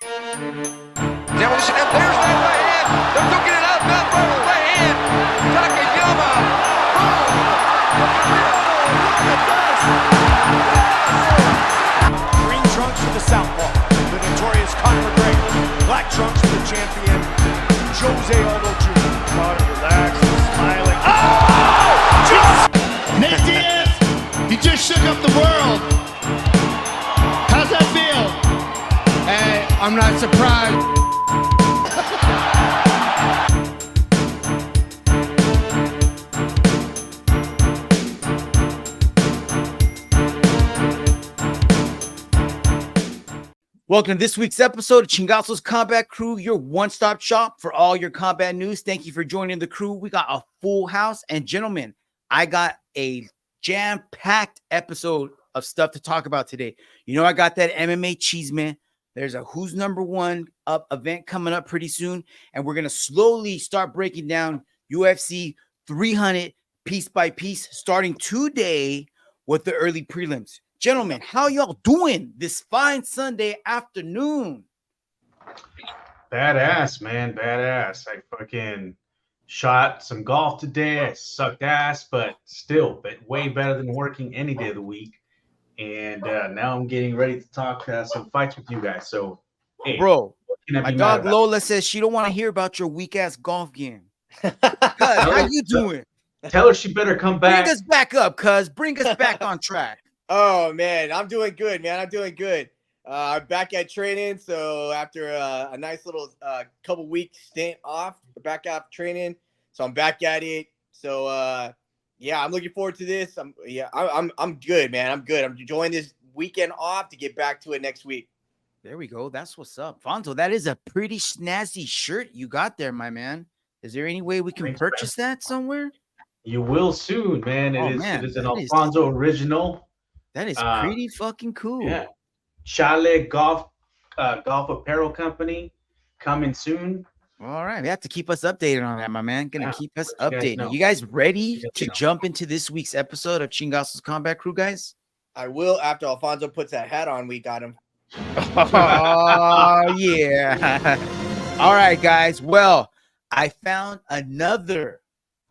Demolition, and there's that right hand. They're duking it out, not by the right hand. Takayama. Green trunks for the southpaw, the notorious Conor McGregor. Black trunks for the champion, Jose Aldo Jr. Conor relaxed, smiling. Oh! Nate Diaz, you just shook up the world. How's that feel? Hey, I'm not surprised. Welcome to this week's episode of Chingazo's Combat Crew, your one-stop shop for all your combat news. Thank you for joining the crew. We got a full house. And gentlemen, I got a jam-packed episode of stuff to talk about today. You know, I got that MMA Chisme. There's a Who's Number One up event coming up pretty soon. And we're going to slowly start breaking down UFC 300 piece by piece, starting today with the early prelims. Gentlemen, how y'all doing this fine Sunday afternoon? Badass, man. Badass. I fucking shot some golf today. I sucked ass, but still way better than working any day of the week. And now I'm getting ready to talk some fights with you guys. So, hey, bro, my dog Lola says she don't want to hear about your weak-ass golf game. How you doing? Tell her she better come back. Bring us back up, cuz. Bring us back on track. Oh man, I'm doing good, man. I'm doing good. I'm back at training. So after a nice little couple weeks stint off, back out training. So I'm back at it. So yeah, I'm looking forward to this. I'm good, man. I'm good. I'm enjoying this weekend off to get back to it next week. There we go. That's what's up, Fonzo. That is a pretty snazzy shirt you got there, my man. Is there any way we can purchase that somewhere? You will soon, man. It is an Alfonso original. That is pretty fucking cool. Yeah. Chalet Golf Apparel Company coming soon. All right. We have to keep us updated on that, my man. Gonna keep us updated. You guys ready to jump into this week's episode of Chingazo's Combat Crew, guys? I will after Alfonso puts that hat on. We got him. Oh, yeah. All right, guys. Well, I found another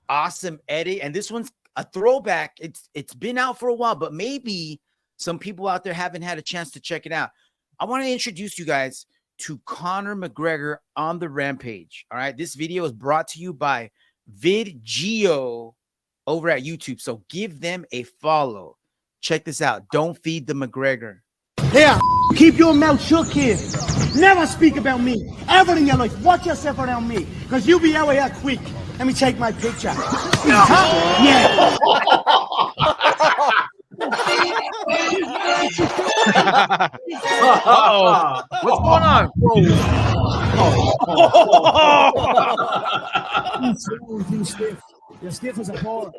awesome edit, and this one's a throwback. It's been out for a while, but maybe some people out there haven't had a chance to check it out. I want to introduce you guys to Conor McGregor on the Rampage. All right, this video is brought to you by VidGeo over at YouTube, so give them a follow. Check this out. Don't feed the McGregor. Here, keep your mouth shut, kid. Never speak about me ever in your life. Watch yourself around me, because you'll be out of here quick. Let me take my picture. Yeah. Uh-oh. What's going on? You stiff. You're stiff as a ball.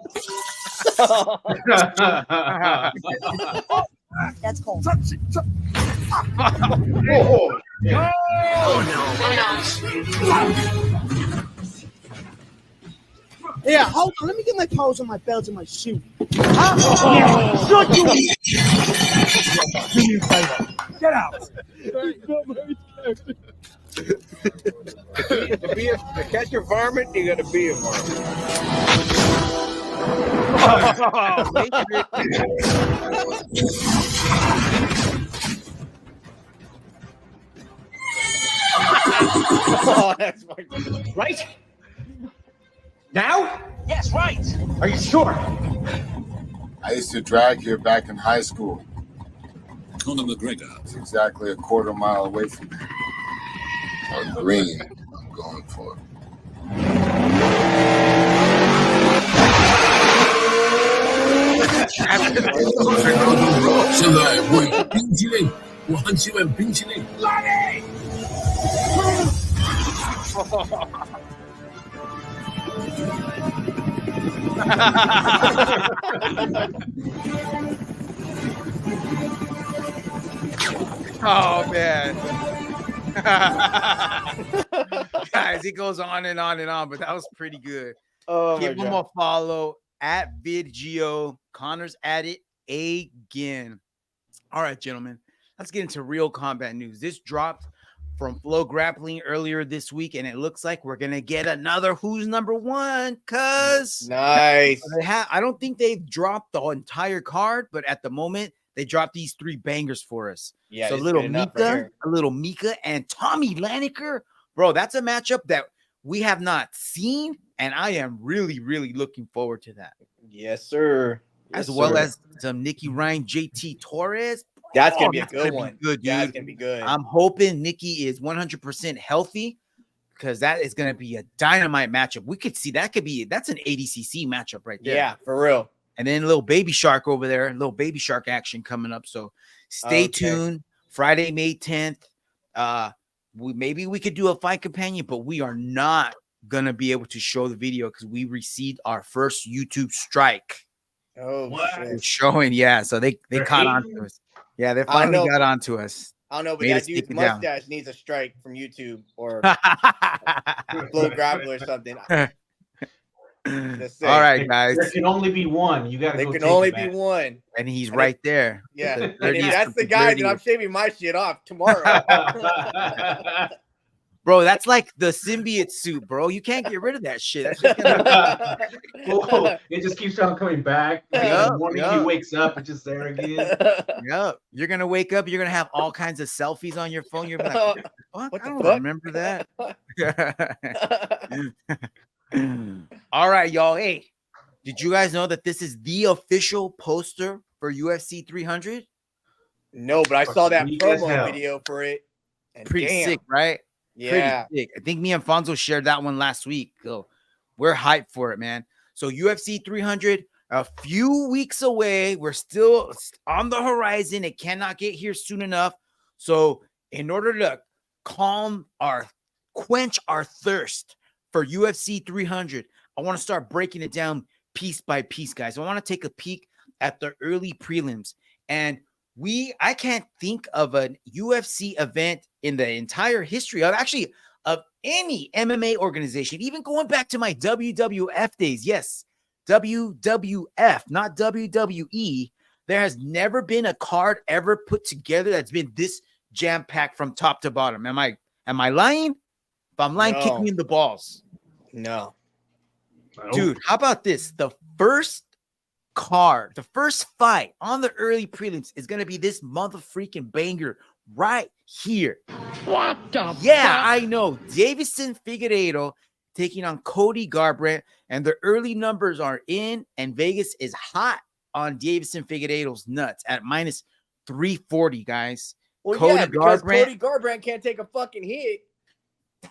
That's cold. Yeah, hold on. Let me get my clothes and my belt and my shoe. Yeah, shut you. Do me a favor. Get out. To catch a varmint, you got to be a varmint. Oh, that's my Right? Now? Yes, right. Are you sure? I used to drag here back in high school. Conor McGregor. It's exactly a quarter mile away from me. On green, I'm going for. Oh man. Guys, it goes on and on and on, but that was pretty good. Oh, give him a follow at VidGeo. Conor's at it again. All right, gentlemen, let's get into real combat news. This dropped from Flow Grappling earlier this week, and it looks like we're gonna get another Who's Number One. Cause nice. I don't think they've dropped the entire card, but at the moment they dropped these 3 bangers for us. Yeah, so a little Mika and Tommy Laniker, bro. That's a matchup that we have not seen, and I am really, really looking forward to that. Yes, sir. As well as some Nikki Ryan, JT Torres. That's gonna be a good one. Good, dude. That's gonna be good. I'm hoping Nikki is 100% healthy, because that is gonna be a dynamite matchup. We could see that's an ADCC matchup right there. Yeah, for real. And then little baby shark over there, little baby shark action coming up. So stay tuned. Friday, May 10th. Maybe we could do a fight companion, but we are not gonna be able to show the video because we received our first YouTube strike. Oh, shit. Showing, yeah. So they caught on to us. Yeah, they finally got on to us. I don't know, but that dude's mustache needs a strike from YouTube or Flow Grappler or something. All right, guys. There can only be one. You got to. There can only be one, and he's right there. Yeah, and that's the guy that I'm shaving my shit off tomorrow. Bro, that's like the symbiote suit, bro. You can't get rid of that shit. That's just it just keeps on coming back. The morning he wakes up, it's just there again. Yep. You're gonna wake up. You're gonna have all kinds of selfies on your phone. You're like, I don't remember that. All right, y'all. Hey, did you guys know that this is the official poster for UFC 300? No, but I saw that promo video for it. And pretty sick, right? Yeah. Pretty sick. I think me and Fonzo shared that one last week. So we're hyped for it, man. So UFC 300, a few weeks away. We're still on the horizon. It cannot get here soon enough. So in order to quench our thirst for UFC 300, I want to start breaking it down piece by piece, guys. I want to take a peek at the early prelims. And I can't think of a UFC event in the entire history of any MMA organization, even going back to my WWF days. Yes, WWF, not WWE. There has never been a card ever put together that's been this jam-packed from top to bottom. Am I lying? If I'm lying, kick me in the balls. No. Dude, how about this? The first fight on the early prelims is going to be this motherfucking banger right here. What the Yeah, fuck? I know. Dieveson Figueiredo taking on Cody Garbrandt, and the early numbers are in, and Vegas is hot on Dieveson Figueiredo's nuts at minus 340, guys. Well, Cody Garbrandt can't take a fucking hit.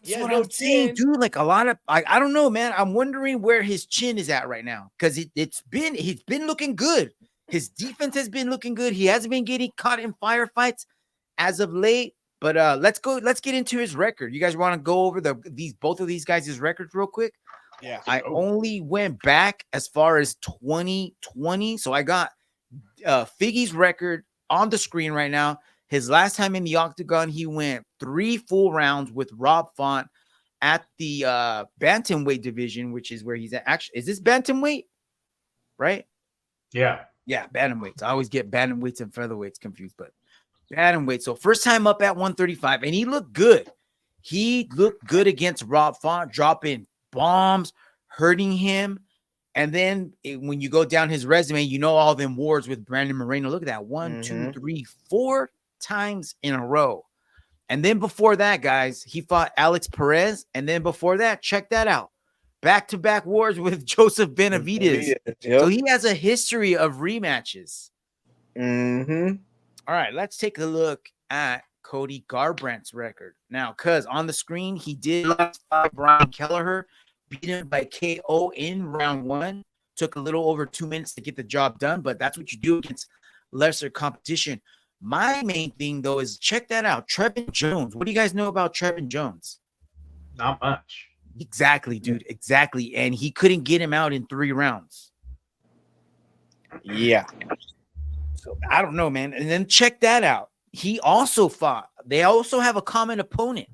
That's what I'm saying, dude. Like a lot of, I don't know, man. I'm wondering where his chin is at right now, because he's been looking good. His defense has been looking good. He hasn't been getting caught in firefights as of late. But let's get into his record. You guys want to go over both of these guys' records real quick? Yeah. I only went back as far as 2020, so I got Figgy's record on the screen right now. His last time in the octagon, he went 3 full rounds with Rob Font at the bantamweight division, which is where he's at. Actually, is this bantamweight? Right? Yeah, bantamweights. I always get bantamweights and featherweights confused, but bantamweight. So first time up at 135, and he looked good. He looked good against Rob Font, dropping bombs, hurting him. And then when you go down his resume, you know all them wars with Brandon Moreno. Look at that. 1, 2, 3, 4 times in a row. And then before that, guys, he fought Alex Perez. And then before that, check that out. Back-to-back wars with Joseph Benavidez. Yep. So he has a history of rematches. Mm-hmm. All right, let's take a look at Cody Garbrandt's record. Now, because on the screen, he did last fight Brian Kelleher, beat him by KO in round 1. Took a little over 2 minutes to get the job done, but that's what you do against lesser competition. My main thing, though, is check that out. Trevin Jones. What do you guys know about Trevin Jones? Not much. Exactly, dude. Exactly. And he couldn't get him out in 3 rounds. Yeah. So I don't know, man. And then check that out. He also fought. They also have a common opponent,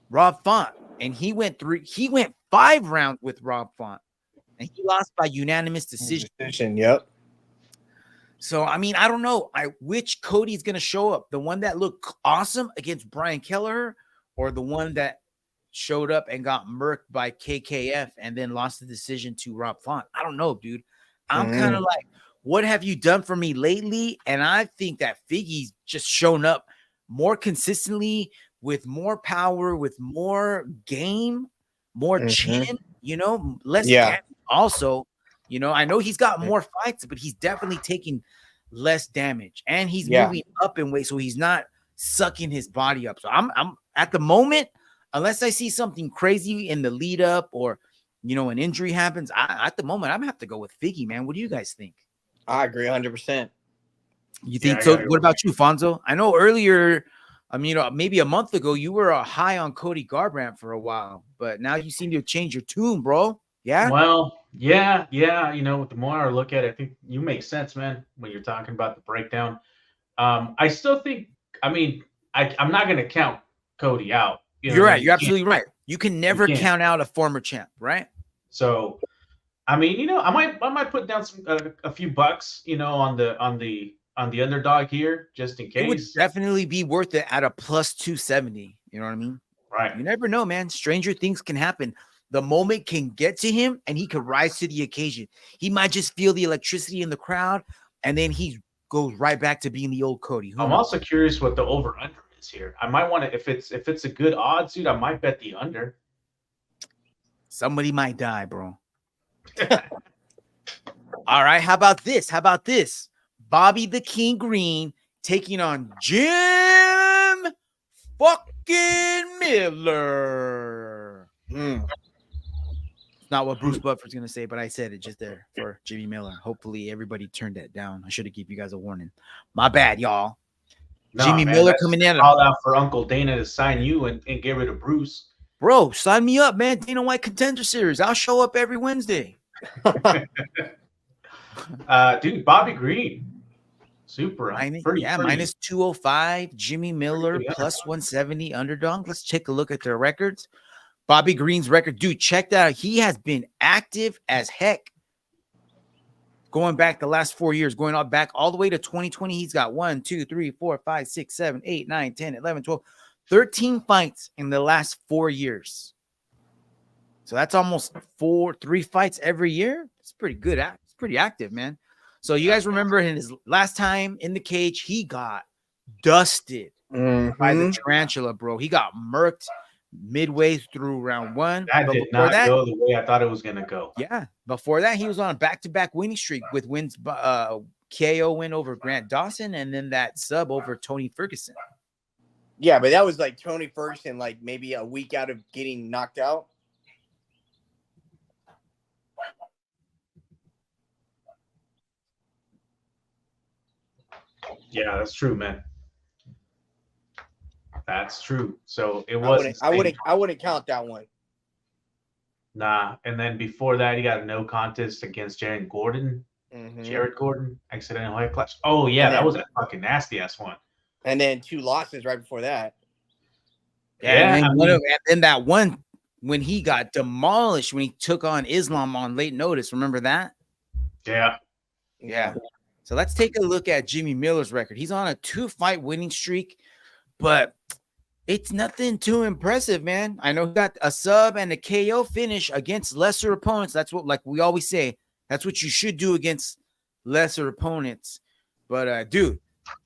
Rob Font. And he went 5 rounds with Rob Font. And he lost by unanimous decision. Yep. So, I mean, I don't know which Cody's going to show up. The one that looked awesome against Brian Kelleher, or the one that showed up and got murked by KKF and then lost the decision to Rob Font? I don't know, dude. I'm kind of like, what have you done for me lately? And I think that Figgy's just shown up more consistently with more power, with more game, more chin, you know, less damage also. You know, I know he's got more fights, but he's definitely taking less damage, and he's moving up in weight, so he's not sucking his body up. So I'm at the moment, unless I see something crazy in the lead up or, you know, an injury happens, at the moment I'm gonna have to go with Figgy, man. What do you guys think? I agree 100%. You think so? What about you, Fonzo? I know earlier, I mean, maybe a month ago, you were high on Cody Garbrandt for a while, but now you seem to have changed your tune, bro. Yeah. Well, yeah. You know, the more I look at it, I think you make sense, man, when you're talking about the breakdown. I still think, I mean, I'm not going to count Cody out. You're right. You're absolutely right. You can never count out a former champ, right? So, I mean, you know, I might put down a few bucks, you know, on the underdog here, just in case. It would definitely be worth it at a plus 270. You know what I mean? Right. You never know, man. Stranger things can happen. The moment can get to him and he could rise to the occasion. He might just feel the electricity in the crowd and then he goes right back to being the old Cody. I'm also curious what the over under is here. I might want to, if it's a good odds, dude, I might bet the under. Somebody might die, bro. All right. How about this? Bobby the King Green taking on Jim fucking Miller. Not what Bruce Buffer's gonna say, but I said it just there for Jimmy Miller. Hopefully everybody turned that down. I should have given you guys a warning. My bad, y'all. No, Jimmy man, Miller coming in. Call out for Uncle Dana to sign you and get rid of Bruce. Bro, sign me up, man. Dana White Contender Series. I'll show up every Wednesday. Dude, Bobby Green. Super. Minus 205. Jimmy Miller plus 170 underdog. Let's take a look at their records. Bobby Green's record, dude, check that out. He has been active as heck. Going back the last 4 years, going back all the way to 2020, he's got 1, 2, 3, 4, 5, 6, 7, 8, 9, 10, 11, 12, 13 fights in the last 4 years. So that's almost 3 fights every year. It's pretty good. It's pretty active, man. So you guys remember in his last time in the cage, he got dusted by the tarantula, bro. He got murked midway through round 1. That did not go the way I thought it was going to go. Yeah. Before that, he was on a back-to-back winning streak with wins, KO win over Grant Dawson and then that sub over Tony Ferguson. Yeah, but that was like Tony Ferguson, like maybe a week out of getting knocked out. Yeah, that's true, man. That's true. So it wasn't. I wouldn't count that one. Nah. And then before that, he got a no contest against Jared Gordon. Jared Gordon, accidental head clash. Oh yeah, that was a fucking nasty ass one. And then 2 losses right before that. Yeah, and then that one when he got demolished when he took on Islam on late notice. Remember that? Yeah. So let's take a look at Jimmy Miller's record. He's on a 2-fight winning streak, but it's nothing too impressive, man. I know he got a sub and a KO finish against lesser opponents. That's what, like we always say, that's what you should do against lesser opponents. But, dude,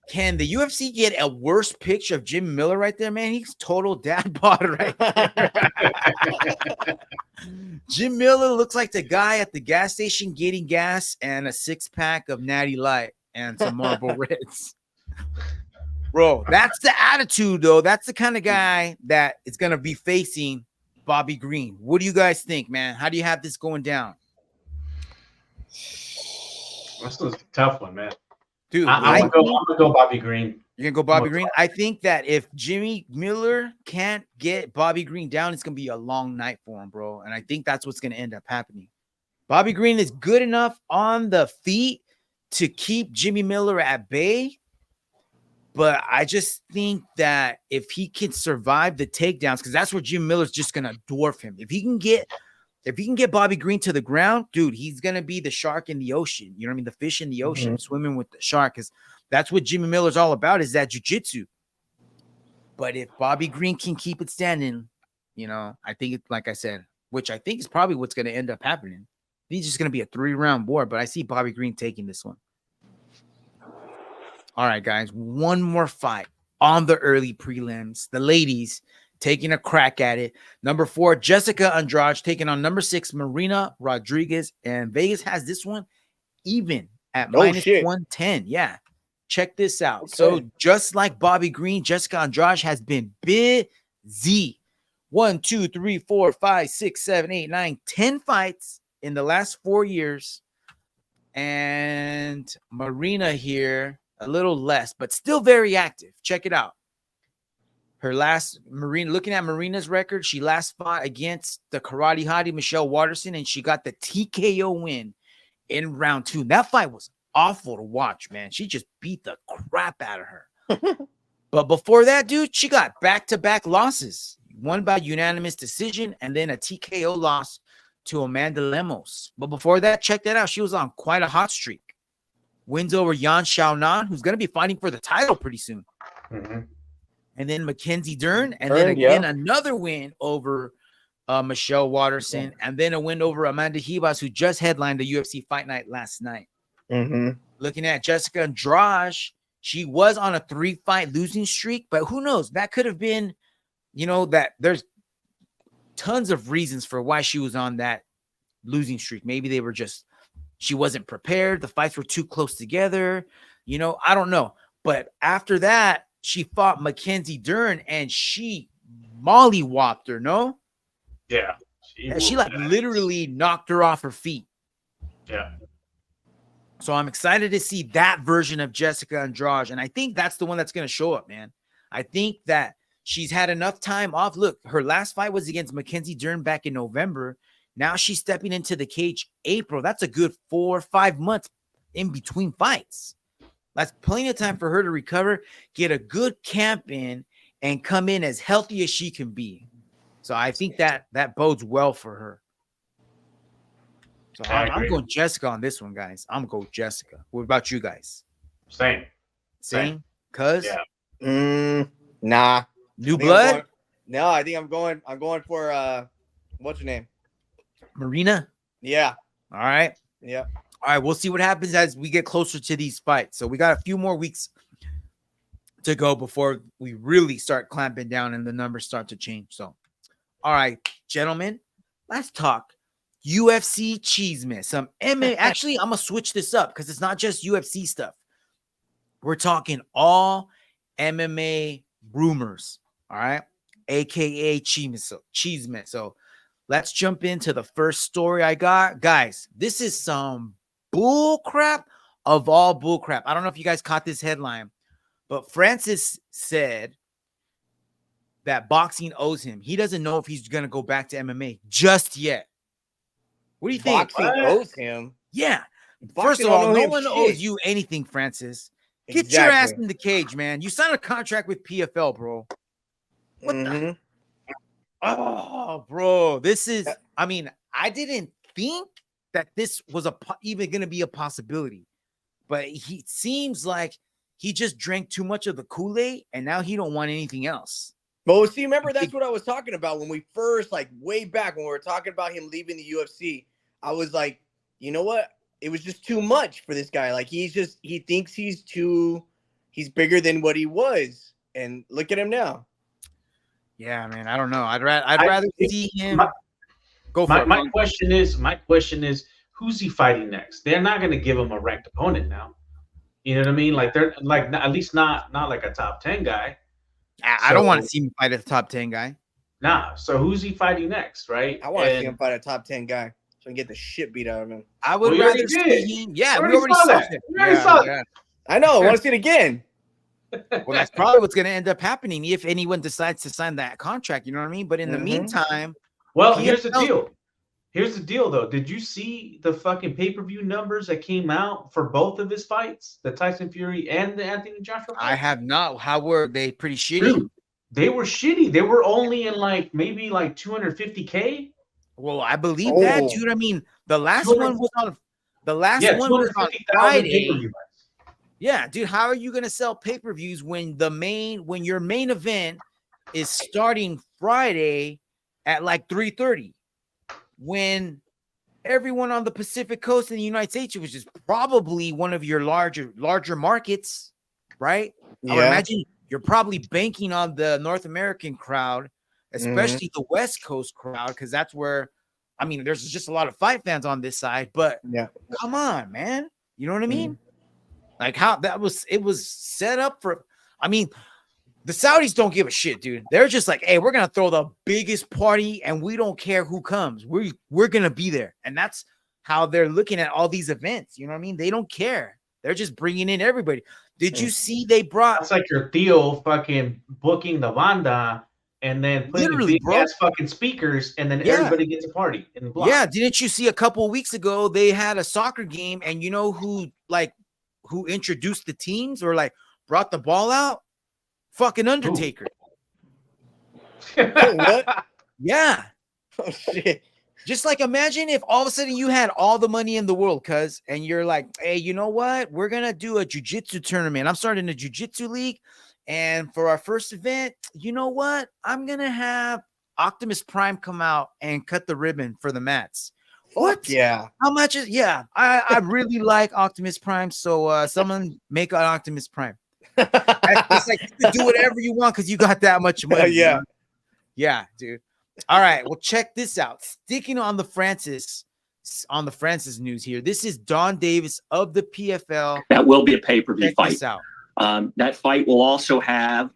can the UFC get a worse picture of Jimmy Miller right there, man? He's total dad bod right there. Jim Miller looks like the guy at the gas station getting gas and a 6-pack of Natty Light and some Marlboro Reds. Bro, that's the attitude, though. That's the kind of guy that is going to be facing Bobby Green. What do you guys think, man? How do you have this going down? That's a tough one, man. Dude, I'm gonna go Bobby Green. You're gonna go Bobby Green? I think that if Jimmy Miller can't get Bobby Green down, it's gonna be a long night for him, bro. And I think that's what's gonna end up happening. Bobby Green is good enough on the feet to keep Jimmy Miller at bay. But I just think that if he can survive the takedowns, because that's where Jimmy Miller's just gonna dwarf him. If he can get Bobby Green to the ground, dude, he's gonna be the shark in the ocean. You know what I mean? The fish in the ocean, swimming with the shark, because that's what Jimmy Miller's all about, is that jiu-jitsu. But if Bobby Green can keep it standing, I think it's like I said, which I think is probably what's going to end up happening. He's just going to be a 3-round war, but I see Bobby Green taking this one. All right, guys, one more fight on the early prelims. The ladies taking a crack at it. Number 4, Jessica Andrade taking on number 6, Marina Rodriguez. And Vegas has this one even at minus 110. Yeah, check this out. Okay. So just like Bobby Green, Jessica Andrade has been busy. 1, 2, 3, 4, 5, 6, 7, 8, 9, 10 fights in the last 4 years. And Marina here, a little less, but still very active. Check it out. Looking at Marina's record, she last fought against the karate hottie Michelle Waterson, and she got the TKO win in round 2. That fight was awful to watch, man. She just beat the crap out of her. But before that, dude, she got back-to-back losses. One by unanimous decision, and then a TKO loss to Amanda Lemos. But before that, check that out. She was on quite a hot streak. Wins over Yan Xiaonan, who's going to be fighting for the title pretty soon. Mm-hmm. And then Mackenzie Dern, and then again another win over Michelle Waterson, and then a win over Amanda Ribas, who just headlined the UFC Fight Night last night. Mm-hmm. Looking at Jessica Andrade, she was on a 3-fight losing streak, but who knows? That could have been, that there's tons of reasons for why she was on that losing streak. Maybe they were she wasn't prepared. The fights were too close together. I don't know. But after that, she fought Mackenzie Dern and she mollywopped her, no? Yeah. She literally knocked her off her feet. Yeah. So I'm excited to see that version of Jessica Andrade. And I think that's the one that's going to show up, man. I think that she's had enough time off. Look, her last fight was against Mackenzie Dern back in November. Now she's stepping into the cage April. That's a good 4 or 5 months in between fights. That's plenty of time for her to recover, get a good camp in, and come in as healthy as she can be. So I think that bodes well for her. So I'm going Jessica on this one, guys. I'm going Jessica. What about you guys? Same. Cuz? Yeah. Nah. New blood? I think I'm going for what's her name? Marina? Yeah. All right. Yeah. All right. We'll see what happens as we get closer to these fights. So we got a few more weeks to go before we really start clamping down and the numbers start to change. So, all right, gentlemen, let's talk UFC Chisme. Some MMA. Actually, I'm going to switch this up because it's not just UFC stuff. We're talking all MMA rumors. All right. AKA Chisme. So let's jump into the first story I got. Guys, this is some bull crap of all bull crap. I don't know if you guys caught this headline, but Francis said that boxing owes him. He doesn't know if he's going to go back to MMA just yet. What do you think? Boxing owes him? Yeah. First of all, no one owes you anything, Francis. Get your ass in the cage, man. You signed a contract with PFL, bro. What the? Oh, bro. This is, I didn't think that this was even going to be a possibility, but he seems like he just drank too much of the Kool-Aid and now he don't want anything else. Well, see, remember that's what I was talking about when we first, way back when we were talking about him leaving the UFC. I was like, you know what? It was just too much for this guy. He thinks he's bigger than what he was. And look at him now. Yeah, man. I don't know. I'd rather see him go for it. My question is, who's he fighting next? They're not going to give him a ranked opponent now. You know what I mean? They're at least not like a top 10 guy. I don't want to see him fight a top 10 guy. Nah. So who's he fighting next, right? I want to see him fight a top 10 guy so I can get the shit beat out of him. I would rather see him. Yeah, we already saw that. We already saw that. I know. I want to see it again. Well, that's probably what's going to end up happening if anyone decides to sign that contract. You know what I mean? But in the meantime, here's the deal. Here's the deal, though. Did you see the fucking pay-per-view numbers that came out for both of his fights, the Tyson Fury and the Anthony Joshua fight? I have not. How were they? Pretty shitty? Dude, they were shitty. They were only in maybe 250K. Well, I believe that, dude. I mean, the last one was on. The last one was on Friday. Yeah, dude. How are you gonna sell pay-per-views when your main event is starting Friday at like 3:30 when everyone on the Pacific Coast in the United States, which is probably one of your larger markets, right? I would imagine you're probably banking on the North American crowd, especially the West Coast crowd, because that's where, I mean, there's just a lot of fight fans on this side, but come on, man. You know what I mean? Like how it was set up for, I mean, the Saudis don't give a shit, dude. They're just like, hey, we're going to throw the biggest party and we don't care who comes. We're going to be there. And that's how they're looking at all these events. You know what I mean? They don't care. They're just bringing in everybody. Did you see they brought? That's like your Theo fucking booking the banda and then putting big ass fucking speakers, and then everybody gets a party in the block. Yeah, didn't you see a couple of weeks ago they had a soccer game, and you know who introduced the teams or like brought the ball out? Fucking Undertaker. What? Yeah. Oh shit. Just like imagine if all of a sudden you had all the money in the world, and you're like, hey, you know what? We're gonna do a jiu-jitsu tournament. I'm starting a jiu-jitsu league. And for our first event, you know what? I'm gonna have Optimus Prime come out and cut the ribbon for the mats. What? Yeah. How much is I really like Optimus Prime. So someone make an Optimus Prime. It's like you can do whatever you want because you got that much money. Yeah, dude. All right, well, check this out. Sticking on the Francis news here. This is Don Davis of the PFL. That will be a pay-per-view fight. This out. That fight will also have.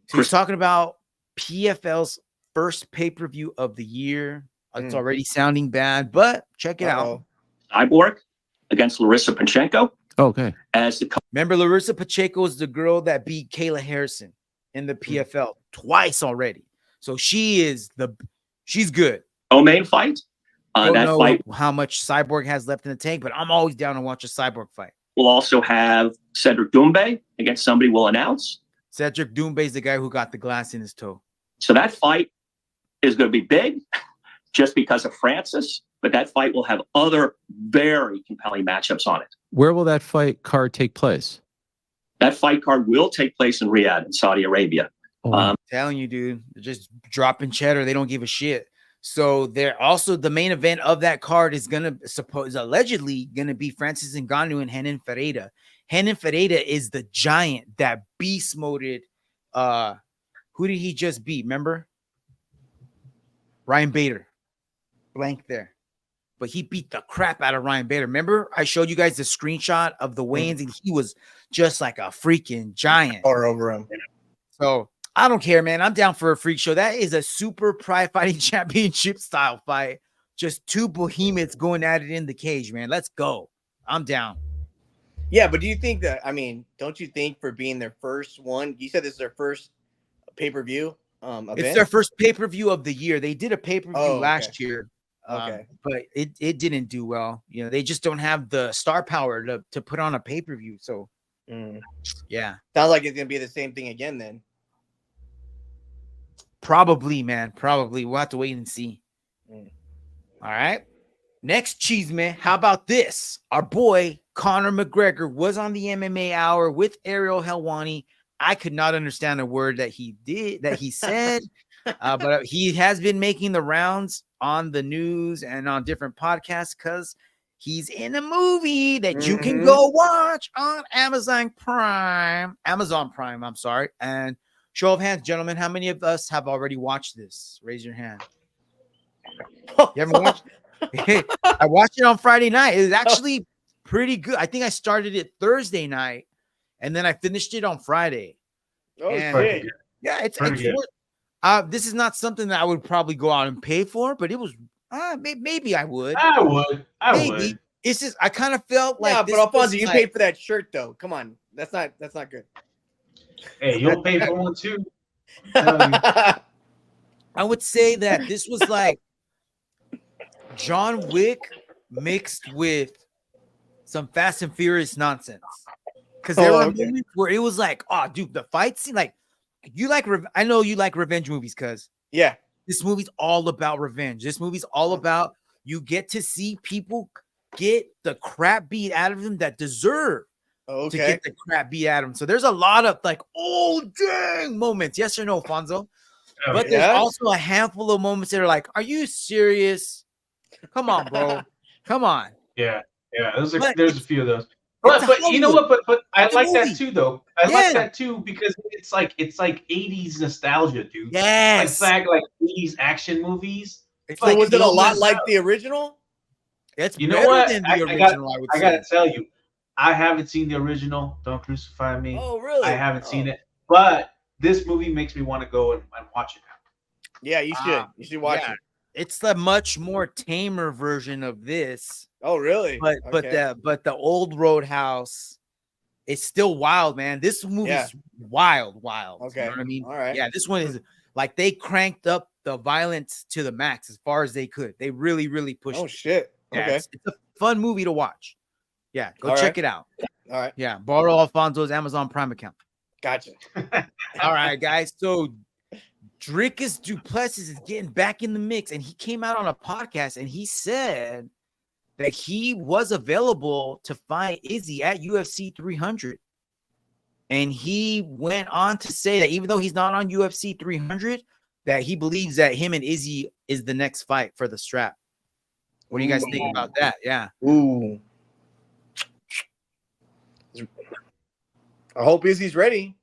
So he's talking about PFL's first pay-per-view of the year. It's already sounding bad, but check it out. Cyborg against Larissa Pacheco. Okay. Remember, Larissa Pacheco is the girl that beat Kayla Harrison in the PFL twice already. So she's good. Main fight. I don't know how much Cyborg has left in the tank, but I'm always down to watch a Cyborg fight. We'll also have Cedric Doumbé against somebody we'll announce. Cedric Doumbé is the guy who got the glass in his toe. So that fight is going to be big just because of Francis, but that fight will have other very compelling matchups on it. Where will that fight card take place? That fight card will take place in Riyadh in Saudi Arabia. I'm telling you, dude, they're just dropping cheddar. They don't give a shit. So they're also the main event of that card is allegedly gonna be Francis Ngannou and Renan Ferreira. Renan Ferreira is the giant that beast moded. Who did he just beat? Remember? Ryan Bader. Blank there. But he beat the crap out of Ryan Bader. Remember, I showed you guys the screenshot of the weigh-ins, and he was just like a freaking giant. Or over him. So I don't care, man. I'm down for a freak show. That is a super Pride Fighting Championship style fight. Just two behemoths going at it in the cage, man. Let's go. I'm down. Yeah, but do you think that, I mean, don't you think for being their first one, you said this is their first pay-per-view event? It's their first pay-per-view of the year. They did a pay-per-view last year. But it didn't do well. You know, they just don't have the star power to put on a pay-per-view. So yeah. Sounds like it's gonna be the same thing again then. Probably, man. Probably. We'll have to wait and see. All right. Next Chisme. How about this? Our boy Conor McGregor was on the MMA Hour with Ariel Helwani. I could not understand a word that he said, but he has been making the rounds on the news and on different podcasts because he's in a movie that you can go watch on Amazon Prime. I'm sorry. And show of hands, gentlemen, how many of us have already watched this? Raise your hand. You haven't watched it? I watched it on Friday night. It was actually pretty good. I think I started it Thursday night, and then I finished it on Friday. Oh, shit. Yeah, it's this is not something that I would probably go out and pay for, but it was maybe I would. I would. It's just I kind of felt like but Alfonso, you paid for that shirt though. Come on, that's not good. Hey, you'll pay for one too. I would say that this was like John Wick mixed with some Fast and Furious nonsense. Because there were moments where it was like, oh, dude, the fight scene, like I know you like revenge movies, cuz this movie's all about revenge. This movie's all about you get to see people get the crap beat out of them that deserve to get the crap beat out of them. So there's a lot of like, oh dang moments. Yes or no, Fonzo? But there's also a handful of moments that are like, are you serious? Come on, bro. Come on. Yeah. There's a few of those. But you know what? But I like movie. that too, though. I like that too because it's like 80s nostalgia, dude. Yes. Like 80s action movies. So was it a lot like the original? It's you know what? Than the original, I gotta tell you, I haven't seen the original. Don't crucify me. Oh, really? I haven't seen it, but this movie makes me want to go and watch it now. Yeah, you should. You should watch it. It's the much more tamer version of this. Oh, really? But the old Roadhouse is still wild, man. This movie's wild. Okay. You know what I mean? All right. Yeah, this one is like they cranked up the violence to the max as far as they could. They really, really pushed. Oh, shit. Yeah, okay. It's a fun movie to watch. Yeah, go check it out. All right. Yeah, borrow Alfonso's Amazon Prime account. Gotcha. All right, guys. So Dricus Duplessis is getting back in the mix, and he came out on a podcast and he said that he was available to fight Izzy at UFC 300. And he went on to say that even though he's not on UFC 300, that he believes that him and Izzy is the next fight for the strap. What do you guys think about that? Yeah. Ooh. I hope Izzy's ready.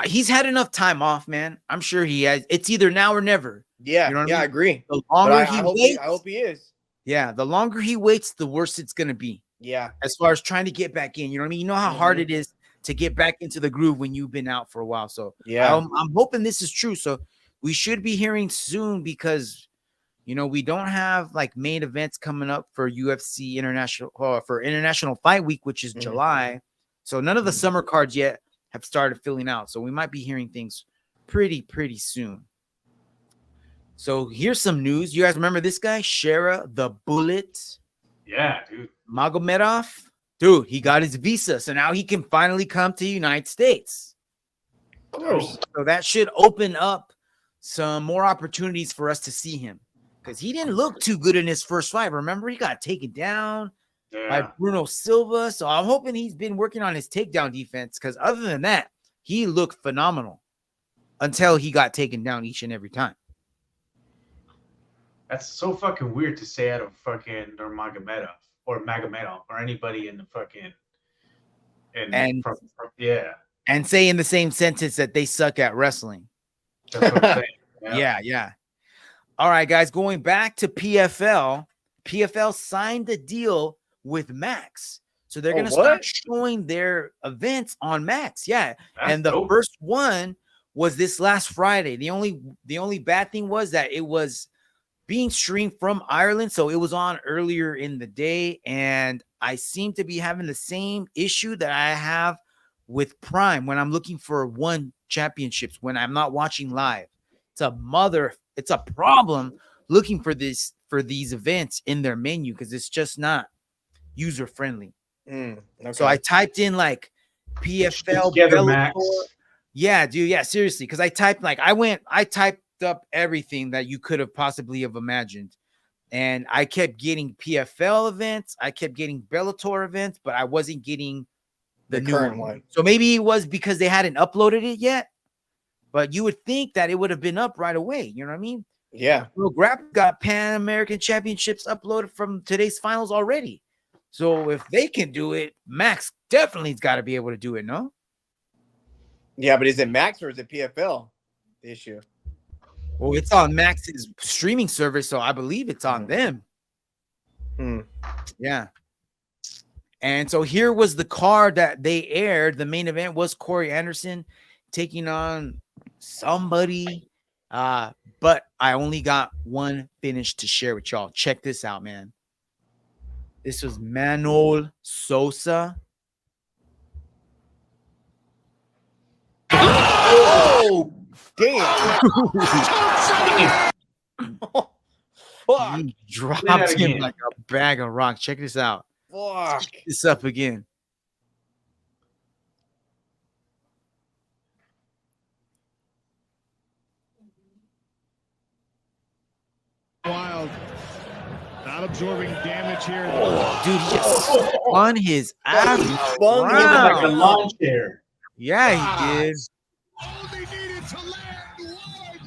He's had enough time off, man. I'm sure he has. It's either now or never. Yeah, you know what I agree. The longer I hope he is. Yeah, the longer he waits, the worse it's gonna be. Yeah. As far as trying to get back in, you know what I mean? You know how hard it is to get back into the groove when you've been out for a while. So yeah, I'm hoping this is true. So we should be hearing soon because we don't have like main events coming up for UFC International for International Fight Week, which is July. So none of the summer cards yet have started filling out. So we might be hearing things pretty soon. So here's some news. You guys remember this guy, Shara the Bullet? Yeah, dude. Magomedov? Dude, he got his visa. So now he can finally come to the United States. Of course. So that should open up some more opportunities for us to see him. Because he didn't look too good in his first fight. Remember, he got taken down by Bruno Silva. So I'm hoping he's been working on his takedown defense. Because other than that, he looked phenomenal until he got taken down each and every time. That's so fucking weird to say out of fucking Magomedov or anybody in the fucking and say in the same sentence that they suck at wrestling. That's what I'm saying. Yeah. All right, guys, going back to PFL. PFL signed a deal with Max. So they're going to start showing their events on Max. Yeah. And the first one was this last Friday. The only bad thing was that it was being streamed from Ireland. So it was on earlier in the day. And I seem to be having the same issue that I have with Prime when I'm looking for one championships, when I'm not watching live. It's a problem looking for these events in their menu because it's just not user friendly. Okay. So I typed in like PFL Max. Yeah, dude. Yeah, seriously. Because I typed up everything that you could have possibly have imagined. And I kept getting PFL events. I kept getting Bellator events, but I wasn't getting the new current one. So maybe it was because they hadn't uploaded it yet. But you would think that it would have been up right away. You know what I mean? Yeah. Well, Grap got Pan American Championships uploaded from today's finals already. So if they can do it, Max definitely's got to be able to do it, no? Yeah, but is it Max or is it PFL? The issue. Well, it's on Max's streaming service, so I believe it's on them. Yeah. And so here was the card that they aired. The main event was Corey Anderson taking on somebody. But I only got one finish to share with y'all. Check this out, man. This was Manoel Sousa. Oh, damn. Fuck. He dropped him like a bag of rocks. Check this out. Fuck. Check this up again. Wild. Not absorbing damage here. Dude, he just spun his ass like a lawn chair. Yeah, he did. Only needed to land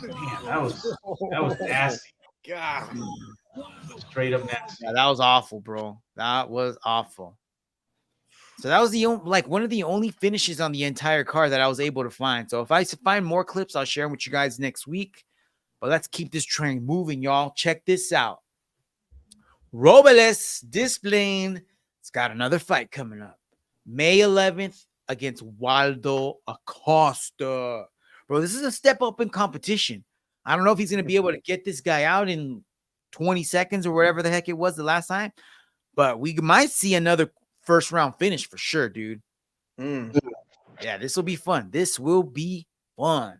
one. That was nasty. God. Straight up nasty. Yeah, that was awful, bro. That was awful. So that was the only, one of the only finishes on the entire card that I was able to find. So if I find more clips, I'll share them with you guys next week. But let's keep this train moving, y'all. Check this out. Robelis Displaigne. It's got another fight coming up. May 11th against Waldo Acosta. Bro, this is a step up in competition. I don't know if he's going to be able to get this guy out in 20 seconds or whatever the heck it was the last time. But we might see another first round finish for sure, dude. Yeah, this will be fun. This will be fun.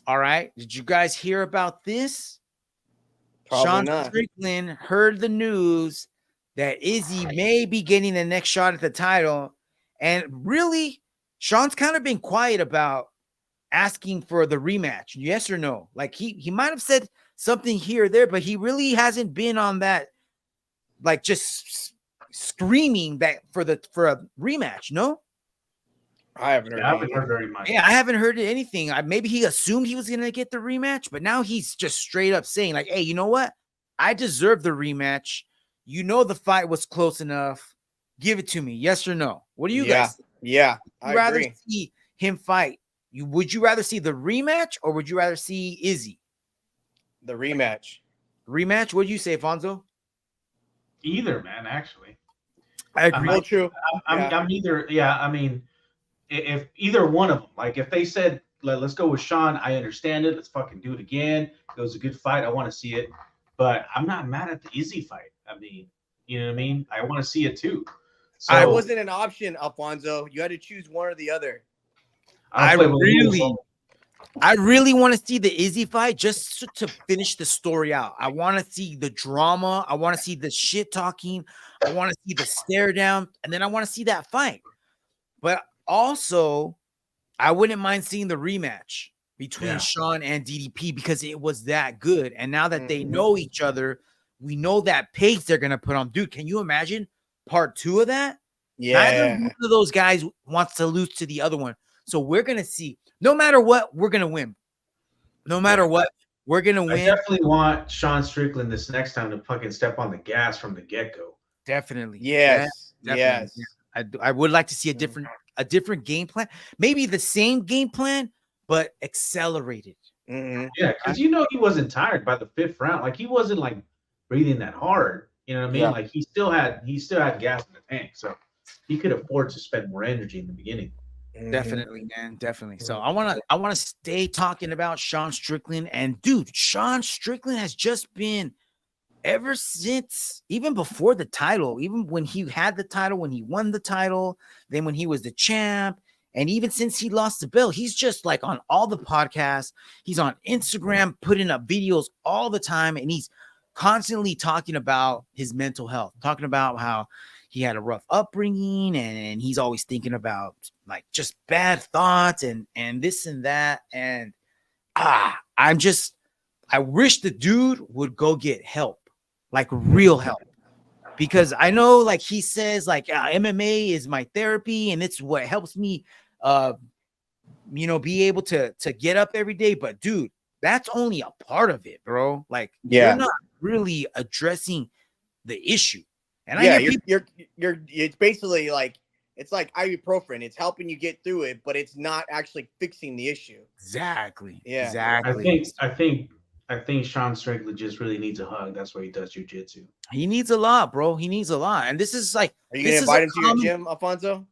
All right. Did you guys hear about this? Sean Strickland heard the news that Izzy may be getting the next shot at the title. And really, Sean's kind of been quiet about asking for the rematch. Yes or no? Like he might have said something here or there, but he really hasn't been on that, like just screaming that for a rematch. No, I haven't heard very much. Yeah, I haven't heard anything. Maybe he assumed he was gonna get the rematch, but now he's just straight up saying, like, "Hey, you know what? I deserve the rematch. You know the fight was close enough. Give it to me. Yes or no? What do you guys think? Yeah, Would you rather see him fight? Would you rather see the rematch or would you rather see Izzy? The rematch. Rematch? What do you say, Fonzo? Either, man, actually. I agree. True. I'm either, yeah, I mean, if either one of them, like if they said, let's go with Sean, I understand it. Let's fucking do it again. It was a good fight. I want to see it. But I'm not mad at the Izzy fight. I mean, you know what I mean? I want to see it too. So I wasn't an option, Alfonso. You had to choose one or the other. I really want to see the Izzy fight just to finish the story out. I want to see the drama. I want to see the shit talking. I want to see the stare down. And then I want to see that fight. But also, I wouldn't mind seeing the rematch between Sean and DDP because it was that good. And now that they know each other, we know that pace they're going to put on. Dude, can you imagine part 2 of that? Yeah. Neither one of those guys wants to lose to the other one. So we're going to see, no matter what, we're going to win. No matter what, we're going to win. I definitely want Sean Strickland this next time to fucking step on the gas from the get-go. Definitely. Yes. Definitely. Yes. I would like to see a different game plan. Maybe the same game plan, but accelerated. Yeah, because he wasn't tired by the 5th round. Like he wasn't like breathing that hard. You know what I mean? Yeah. Like he still had gas in the tank. So he could afford to spend more energy in the beginning. Definitely, man. Definitely. So I want to stay talking about Sean Strickland. And dude, Sean Strickland has just been ever since, even before the title, even when he had the title, when he won the title, then when he was the champ, and even since he lost the belt, he's just like on all the podcasts. He's on Instagram, putting up videos all the time, and he's constantly talking about his mental health, talking about how he had a rough upbringing, and he's always thinking about like just bad thoughts and this and that. And I wish the dude would go get help, like real help, because I know like he says like MMA is my therapy and it's what helps me, be able to get up every day. But dude, that's only a part of it, bro. Like you're not really addressing the issue. And it's basically like it's like ibuprofen. It's helping you get through it, but it's not actually fixing the issue. Exactly. Yeah. Exactly. I think Sean Strickland just really needs a hug. That's why he does jiu-jitsu. He needs a lot, bro. He needs a lot. And this is like, are you gonna invite him to your gym, Alfonso?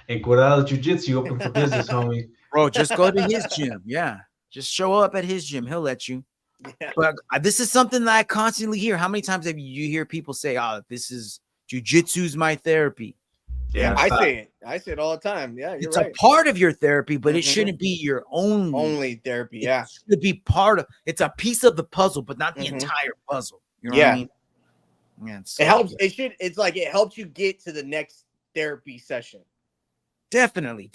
Encuadrado Jiu-Jitsu open for business, homie. Bro, just go to his gym. Yeah. Just show up at his gym. He'll let you. Yeah. But this is something that I constantly hear. How many times have you hear people say, "Oh, this is jiu-jitsu's my therapy"? Yeah, I say it all the time. Yeah, it's right. A part of your therapy, but it shouldn't be your only therapy. Yeah, it should be part of. It's a piece of the puzzle, but not the entire puzzle. You know what I mean? Yeah, it helps. It's like it helps you get to the next therapy session. Definitely.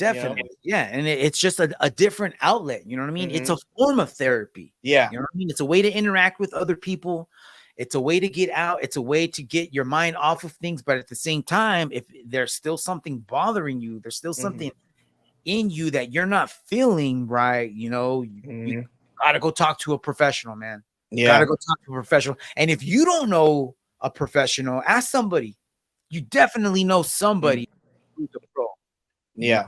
Yeah. And it's just a different outlet. You know what I mean? It's a form of therapy. Yeah. You know what I mean? It's a way to interact with other people. It's a way to get out. It's a way to get your mind off of things. But at the same time, if there's still something bothering you, there's still something in you that you're not feeling right, you gotta go talk to a professional, man. Gotta go talk to a professional. And if you don't know a professional, ask somebody. You definitely know somebody who's a pro. Yeah.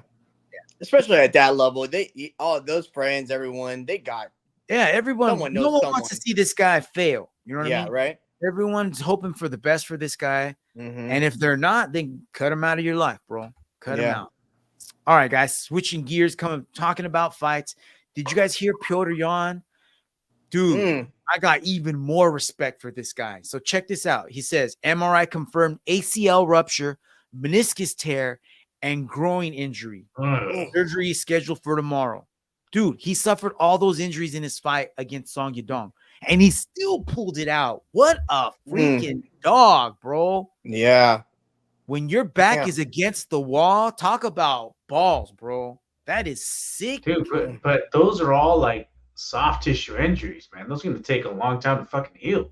Especially at that level. All those friends, everyone, they got everyone. No No one one wants to see this guy fail. You know what I mean? Right. Everyone's hoping for the best for this guy. And if they're not, then cut him out of your life, bro. Cut him out. All right, guys. Switching gears, talking about fights. Did you guys hear Piotr Jan? Dude, I got even more respect for this guy. So check this out. He says MRI confirmed ACL rupture, meniscus tear, and groin injury. Surgery is scheduled for tomorrow. Dude, he suffered all those injuries in his fight against Song Yadong, and he still pulled it out. What a freaking dog, bro. Yeah. When your back is against the wall, talk about balls, bro. That is sick. Dude, but those are all like soft tissue injuries, man. Those are going to take a long time to fucking heal.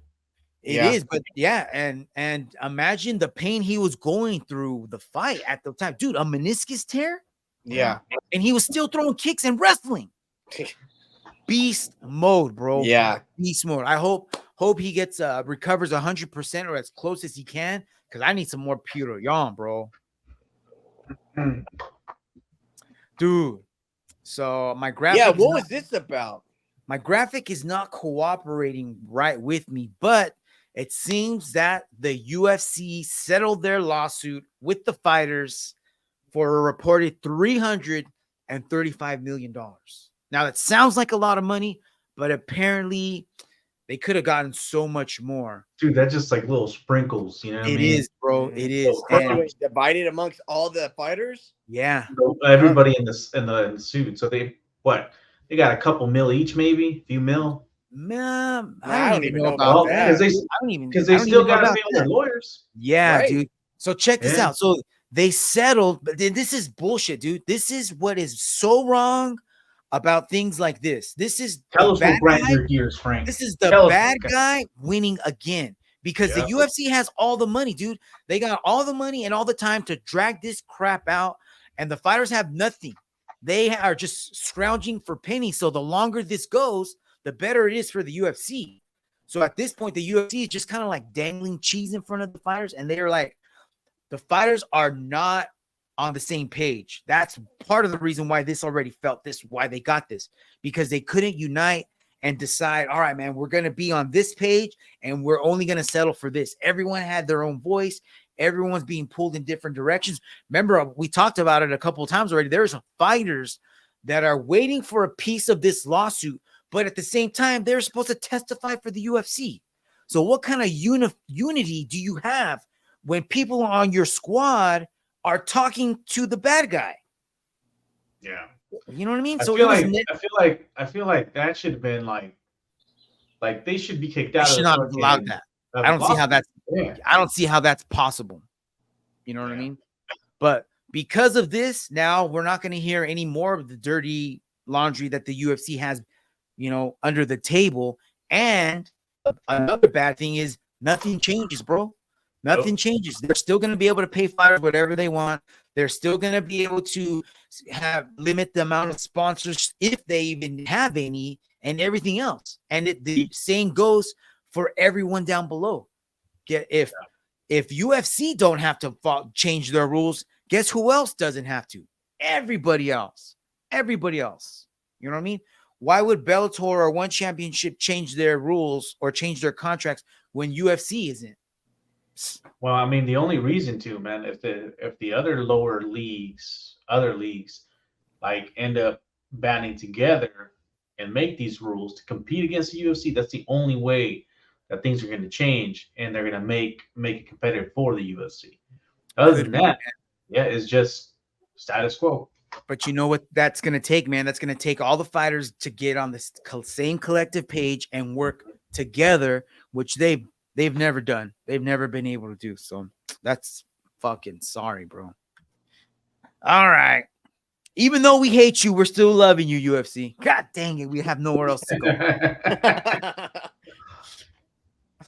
It is, but and imagine the pain he was going through the fight at the time. Dude, a meniscus tear? Yeah. And he was still throwing kicks and wrestling. Beast mode, bro. Yeah. Beast mode. I hope he gets recovers 100% or as close as he can, because I need some more Piotr Jan, bro. Dude. So my graphic. Yeah, what was this about? My graphic is not cooperating right with me, but it seems that the UFC settled their lawsuit with the fighters for a reported $335 million. Now, that sounds like a lot of money, but apparently they could have gotten so much more. Dude, that's just like little sprinkles, you know what I mean? It is, bro. It is. Divided amongst all the fighters? Yeah. So everybody in the suit. So they got a couple mil each, maybe a few mil. Man, I don't even know about that. Because they still got to pay their lawyers. Yeah, right. Dude. So check this out. So they settled, but this is bullshit, dude. This is what is so wrong about things like this. This is tell us what grind your gears, Frank. This is the bad guy winning again, because the UFC has all the money, dude. They got all the money and all the time to drag this crap out, and the fighters have nothing. They are just scrounging for pennies. So the longer this goes, the better it is for the UFC. So at this point, the UFC is just kind of like dangling cheese in front of the fighters, and they're like, the fighters are not on the same page. That's part of the reason why this already felt this, why they got this, because they couldn't unite and decide, all right, man, we're going to be on this page and we're only going to settle for this. Everyone had their own voice. Everyone's being pulled in different directions. Remember, we talked about it a couple of times already. There's fighters that are waiting for a piece of this lawsuit, but at the same time, they're supposed to testify for the UFC. So what kind of unity do you have when people on your squad are talking to the bad guy? Yeah. You know what I mean? I feel like that should have been like they should be kicked out. They should not have allowed that. I don't see how that's possible. You know what I mean? But because of this, now we're not going to hear any more of the dirty laundry that the UFC has, under the table. And another bad thing is nothing changes, bro. Nothing changes. They're still going to be able to pay fighters whatever they want. They're still going to be able to limit the amount of sponsors if they even have any, and everything else. And the same goes for everyone down below. If UFC don't have to change their rules, guess who else doesn't have to? Everybody else. Everybody else. You know what I mean? Why would Bellator or One Championship change their rules or change their contracts when UFC isn't? Well, I mean, the only reason to, man, if the other other leagues like end up banding together and make these rules to compete against the UFC, that's the only way that things are going to change, and they're going to make it competitive for the UFC. Other than that, it's just status quo. But you know what that's going to take, man? That's going to take all the fighters to get on the same collective page and work together, which they've never done. They've never been able to do. So that's fucking sorry, bro. All right. Even though we hate you, we're still loving you, UFC. God dang it. We have nowhere else to go.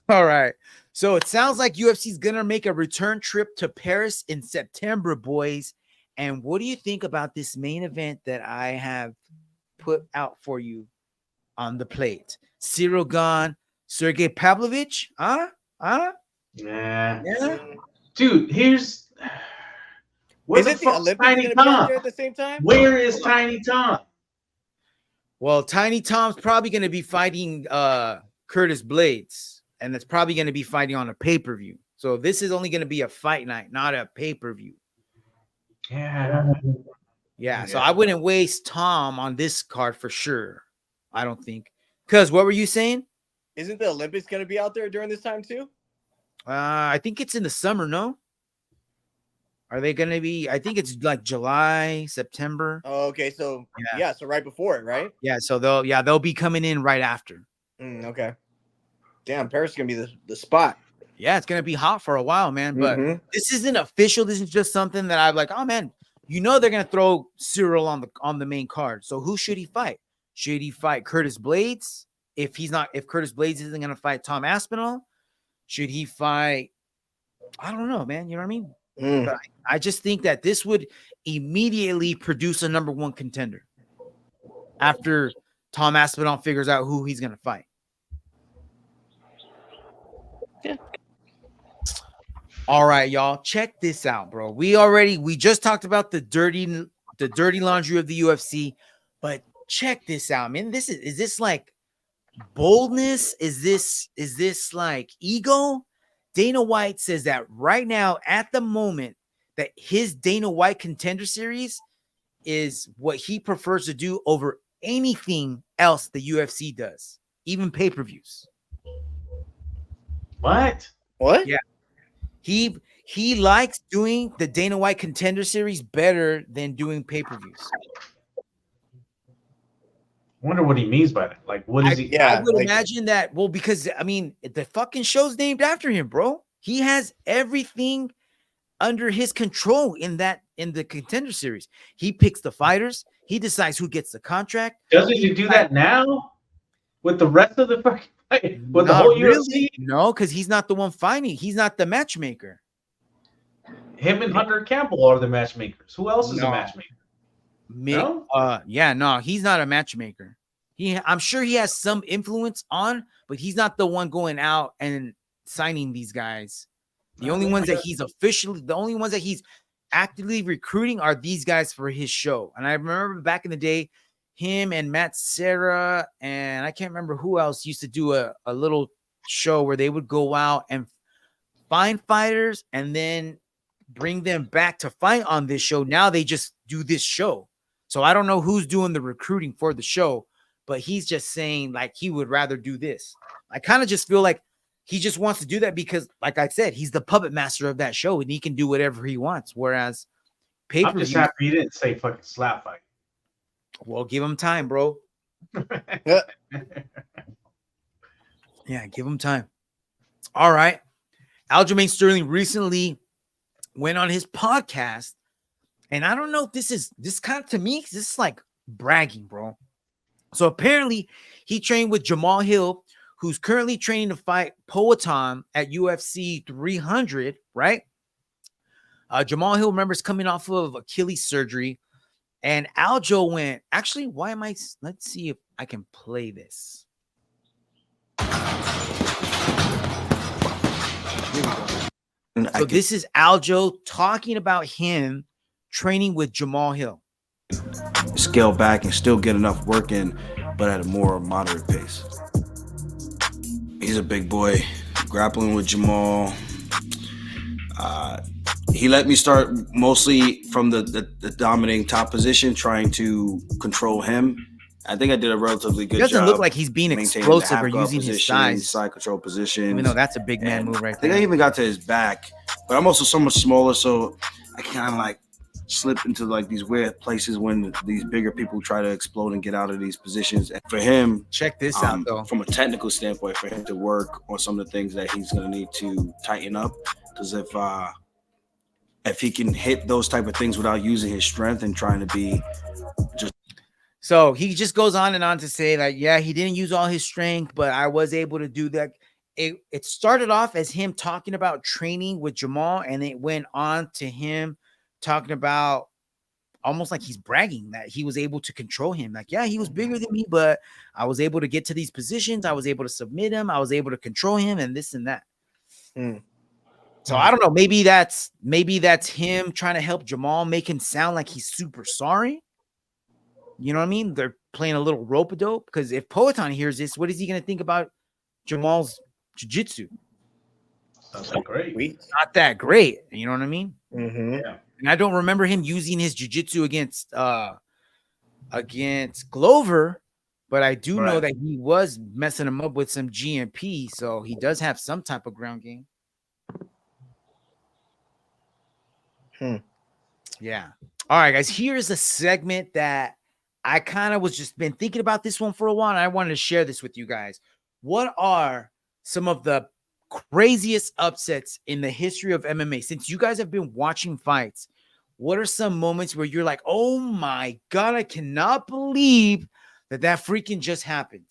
All right. So it sounds like UFC is going to make a return trip to Paris in September, boys. And what do you think about this main event that I have put out for you on the plate? Cyril Gane, Sergey Pavlovich? Nah. Yeah. Dude, where Isn't the fuck's Olympics Tiny gonna be out Tom? there at the same time? Where is Tiny Tom? Well, Tiny Tom's probably going to be fighting Curtis Blades, and it's probably going to be fighting on a pay-per-view. So this is only going to be a fight night, not a pay-per-view. Yeah. So I wouldn't waste Tom on this card for sure. I don't think. Because what were you saying? Isn't the Olympics going to be out there during this time too? I think it's in the summer, no? Are they going to be? I think it's like July, September. Oh, okay. So yeah, so right before it, right? Yeah, so they'll be coming in right after. Okay. Damn, Paris is going to be the spot. Yeah, it's going to be hot for a while, man. But this isn't official. This is just something that I'm like, oh, man, they're going to throw Cyril on the main card. So who should he fight? Should he fight Curtis Blades? If Curtis Blades isn't going to fight Tom Aspinall, should he fight? I don't know, man. You know what I mean? But I just think that this would immediately produce a number one contender after Tom Aspinall figures out who he's going to fight. Yeah. All right, y'all. Check this out, bro. We just talked about the dirty laundry of the UFC, but check this out, man. Is this like boldness? Is this like ego? Dana White says that right now, at the moment, that his Dana White Contender Series is what he prefers to do over anything else the UFC does, even pay-per-views. What? Yeah. He likes doing the Dana White Contender Series better than doing pay-per-views. I wonder what he means by that. Like, what is he? I would imagine that. Well, because I mean, the fucking show's named after him, bro. He has everything under his control in the Contender Series. He picks the fighters. He decides who gets the contract. Doesn't he do that now with the rest of the fucking fight? With the whole UFC? No, because he's not the one fighting. He's not the matchmaker. Him and Hunter Campbell are the matchmakers. Who else is a matchmaker? No, he's not a matchmaker. I'm sure he has some influence on, but he's not the one going out and signing these guys. The only ones that he's actively recruiting are these guys for his show. And I remember back in the day, him and Matt Serra and I can't remember who else used to do a little show where they would go out and find fighters and then bring them back to fight on this show. Now they just do this show. So I don't know who's doing the recruiting for the show, but he's just saying like he would rather do this. I kind of just feel like he just wants to do that because, like I said, he's the puppet master of that show and he can do whatever he wants. Whereas I'm just happy he didn't say fucking slap fight. Well, give him time, bro. Yeah, give him time. All right. Aljamain Sterling recently went on his podcast, and I don't know if this kind of, to me, this is like bragging, bro. So apparently he trained with Jamahal Hill, who's currently training to fight Poatan at UFC 300, right? Jamahal Hill, remember, is coming off of Achilles surgery. And Aljo went, actually, let's see if I can play this. So this is Aljo talking about him training with Jamahal Hill. Scale back and still get enough work in, but at a more moderate pace. He's a big boy, grappling with Jamahal. He let me start mostly from the dominating top position, trying to control him. I think I did a relatively good job. It doesn't look like he's being explosive or using his size. Side control position. Even though that's a big man move right there. I think I even got to his back, but I'm also so much smaller, so I kind of like slip into like these weird places when these bigger people try to explode and get out of these positions. And for him, check this out though. From a technical standpoint, for him to work on some of the things that he's going to need to tighten up, because if he can hit those type of things without using his strength and trying to be just. So he just goes on and on to say that, yeah, he didn't use all his strength, but I was able to do that. It started off as him talking about training with Jamahal, and it went on to him talking about almost like he's bragging that he was able to control him. Like, yeah, he was bigger than me, but I was able to get to these positions. I was able to submit him. I was able to control him and this and that. So I don't know. Maybe that's him trying to help Jamahal, make him sound like he's super sorry. You know what I mean? They're playing a little rope-a-dope, because if Poatan hears this, what is he going to think about Jamal's jiu-jitsu? Sounds like great. Not that great. You know what I mean? Yeah. And I don't remember him using his jiu-jitsu against Glover, but I do know that he was messing him up with some GMP, so he does have some type of ground game. Yeah. All right, guys. Here's a segment that I kind of was just been thinking about this one for a while, and I wanted to share this with you guys. What are some of the craziest upsets in the history of MMA? Since you guys have been watching fights, what are some moments where you're like, oh my God, I cannot believe that freaking just happened?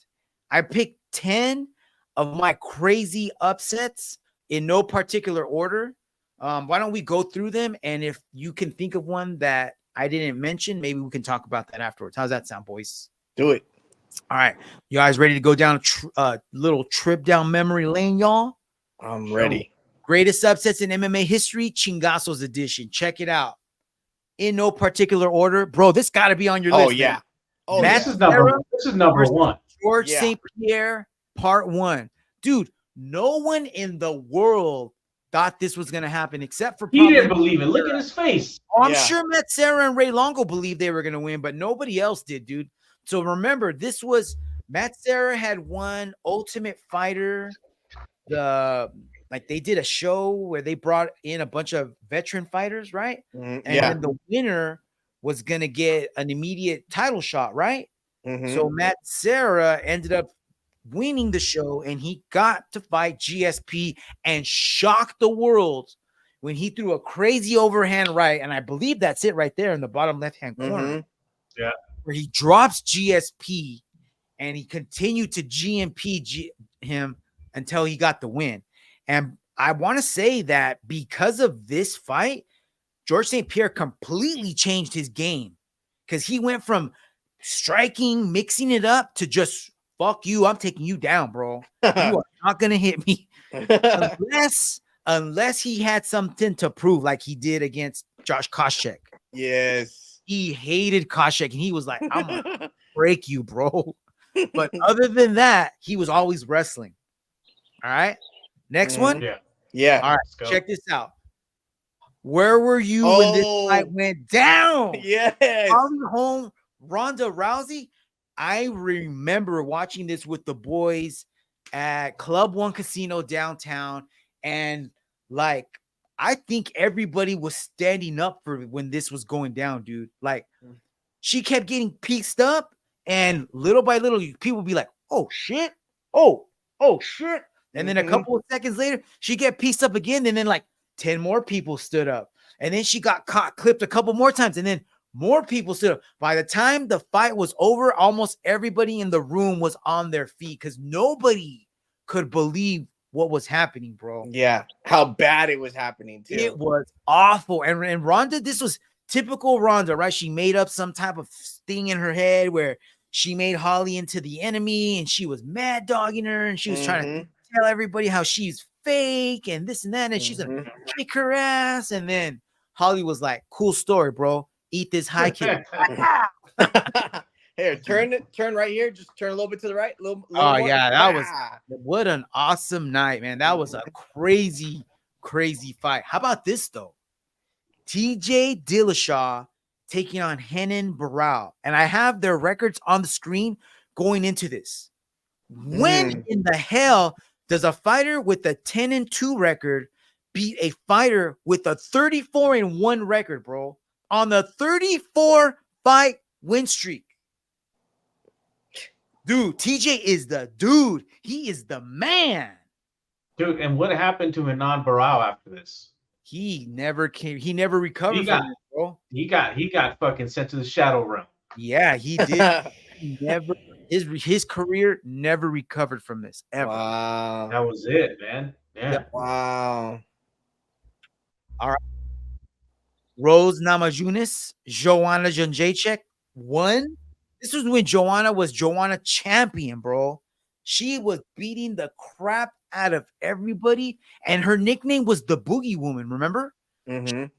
I picked 10 of my crazy upsets in no particular order. Why don't we go through them? And if you can think of one that I didn't mention, maybe we can talk about that afterwards. How's that sound, boys? Do it. All right. You guys ready to go down a little trip down memory lane, y'all? I'm ready. Greatest upsets in MMA history, Chingazos edition. Check it out. In no particular order. Bro, this got to be on your list. Oh, yeah. Oh, this is number one. George St. Pierre, part 1. Dude, no one in the world thought this was going to happen except for he didn't believe it. Look at his face. Oh, I'm sure Matt Serra and Ray Longo believed they were going to win, but nobody else did, dude. So remember, this was Matt Serra had won Ultimate Fighter. They did a show where they brought in a bunch of veteran fighters, right? And then the winner was going to get an immediate title shot, right? So Matt Serra ended up winning the show, and he got to fight GSP and shocked the world when he threw a crazy overhand right, and I believe that's it right there in the bottom left-hand corner. Yeah, where he drops GSP, and he continued to GMP him until he got the win. And I want to say that because of this fight, George St. Pierre completely changed his game, because he went from striking, mixing it up, to just fuck you, I'm taking you down, bro. You are not gonna hit me unless he had something to prove, like he did against Josh Koscheck. Yes, he hated Koscheck, and he was like, I'm gonna break you, bro. But other than that, he was always wrestling. All right, next one. Yeah. All right, check this out. Where were you when this fight went down? Yes. Home, Ronda Rousey. I remember watching this with the boys at Club One Casino downtown, and like, I think everybody was standing up for when this was going down, dude. Like, she kept getting pieced up, and little by little, people would be like, oh shit, oh shit. And then a couple of seconds later, she get pieced up again, and then like 10 more people stood up, and then she got clipped a couple more times, and then more people stood up. By the time the fight was over, almost everybody in the room was on their feet, because nobody could believe what was happening, bro. Yeah, how bad it was happening, too. It was awful. And Ronda, this was typical Ronda, right? She made up some type of thing in her head where she made Holly into the enemy, and she was mad dogging her, and she was trying to tell everybody how she's fake and this and that, and she's gonna kick her ass. And then Holly was like, cool story, bro. Eat this high kick. Here, turn right here. Just turn a little bit to the right. Little oh, more. yeah. That was what an awesome night, man. That was a crazy, crazy fight. How about this, though? TJ Dillashaw taking on Renan Barão. And I have their records on the screen going into this. When in the hell does a fighter with a 10-2 record beat a fighter with a 34-1 record, bro? On the 34 fight win streak. Dude, TJ is the dude. He is the man. Dude, and what happened to Renan Barão after this? He never came. He never recovered from it, bro. He got fucking sent to the shadow realm. Yeah, he did. He never his career never recovered from this ever. Wow. That was it, man. Yeah. Wow. All right. Rose Namajunas, Joanna Jędrzejczyk won. This was when Joanna was Joanna champion, bro. She was beating the crap out of everybody, and her nickname was the Boogie Woman. Remember? Like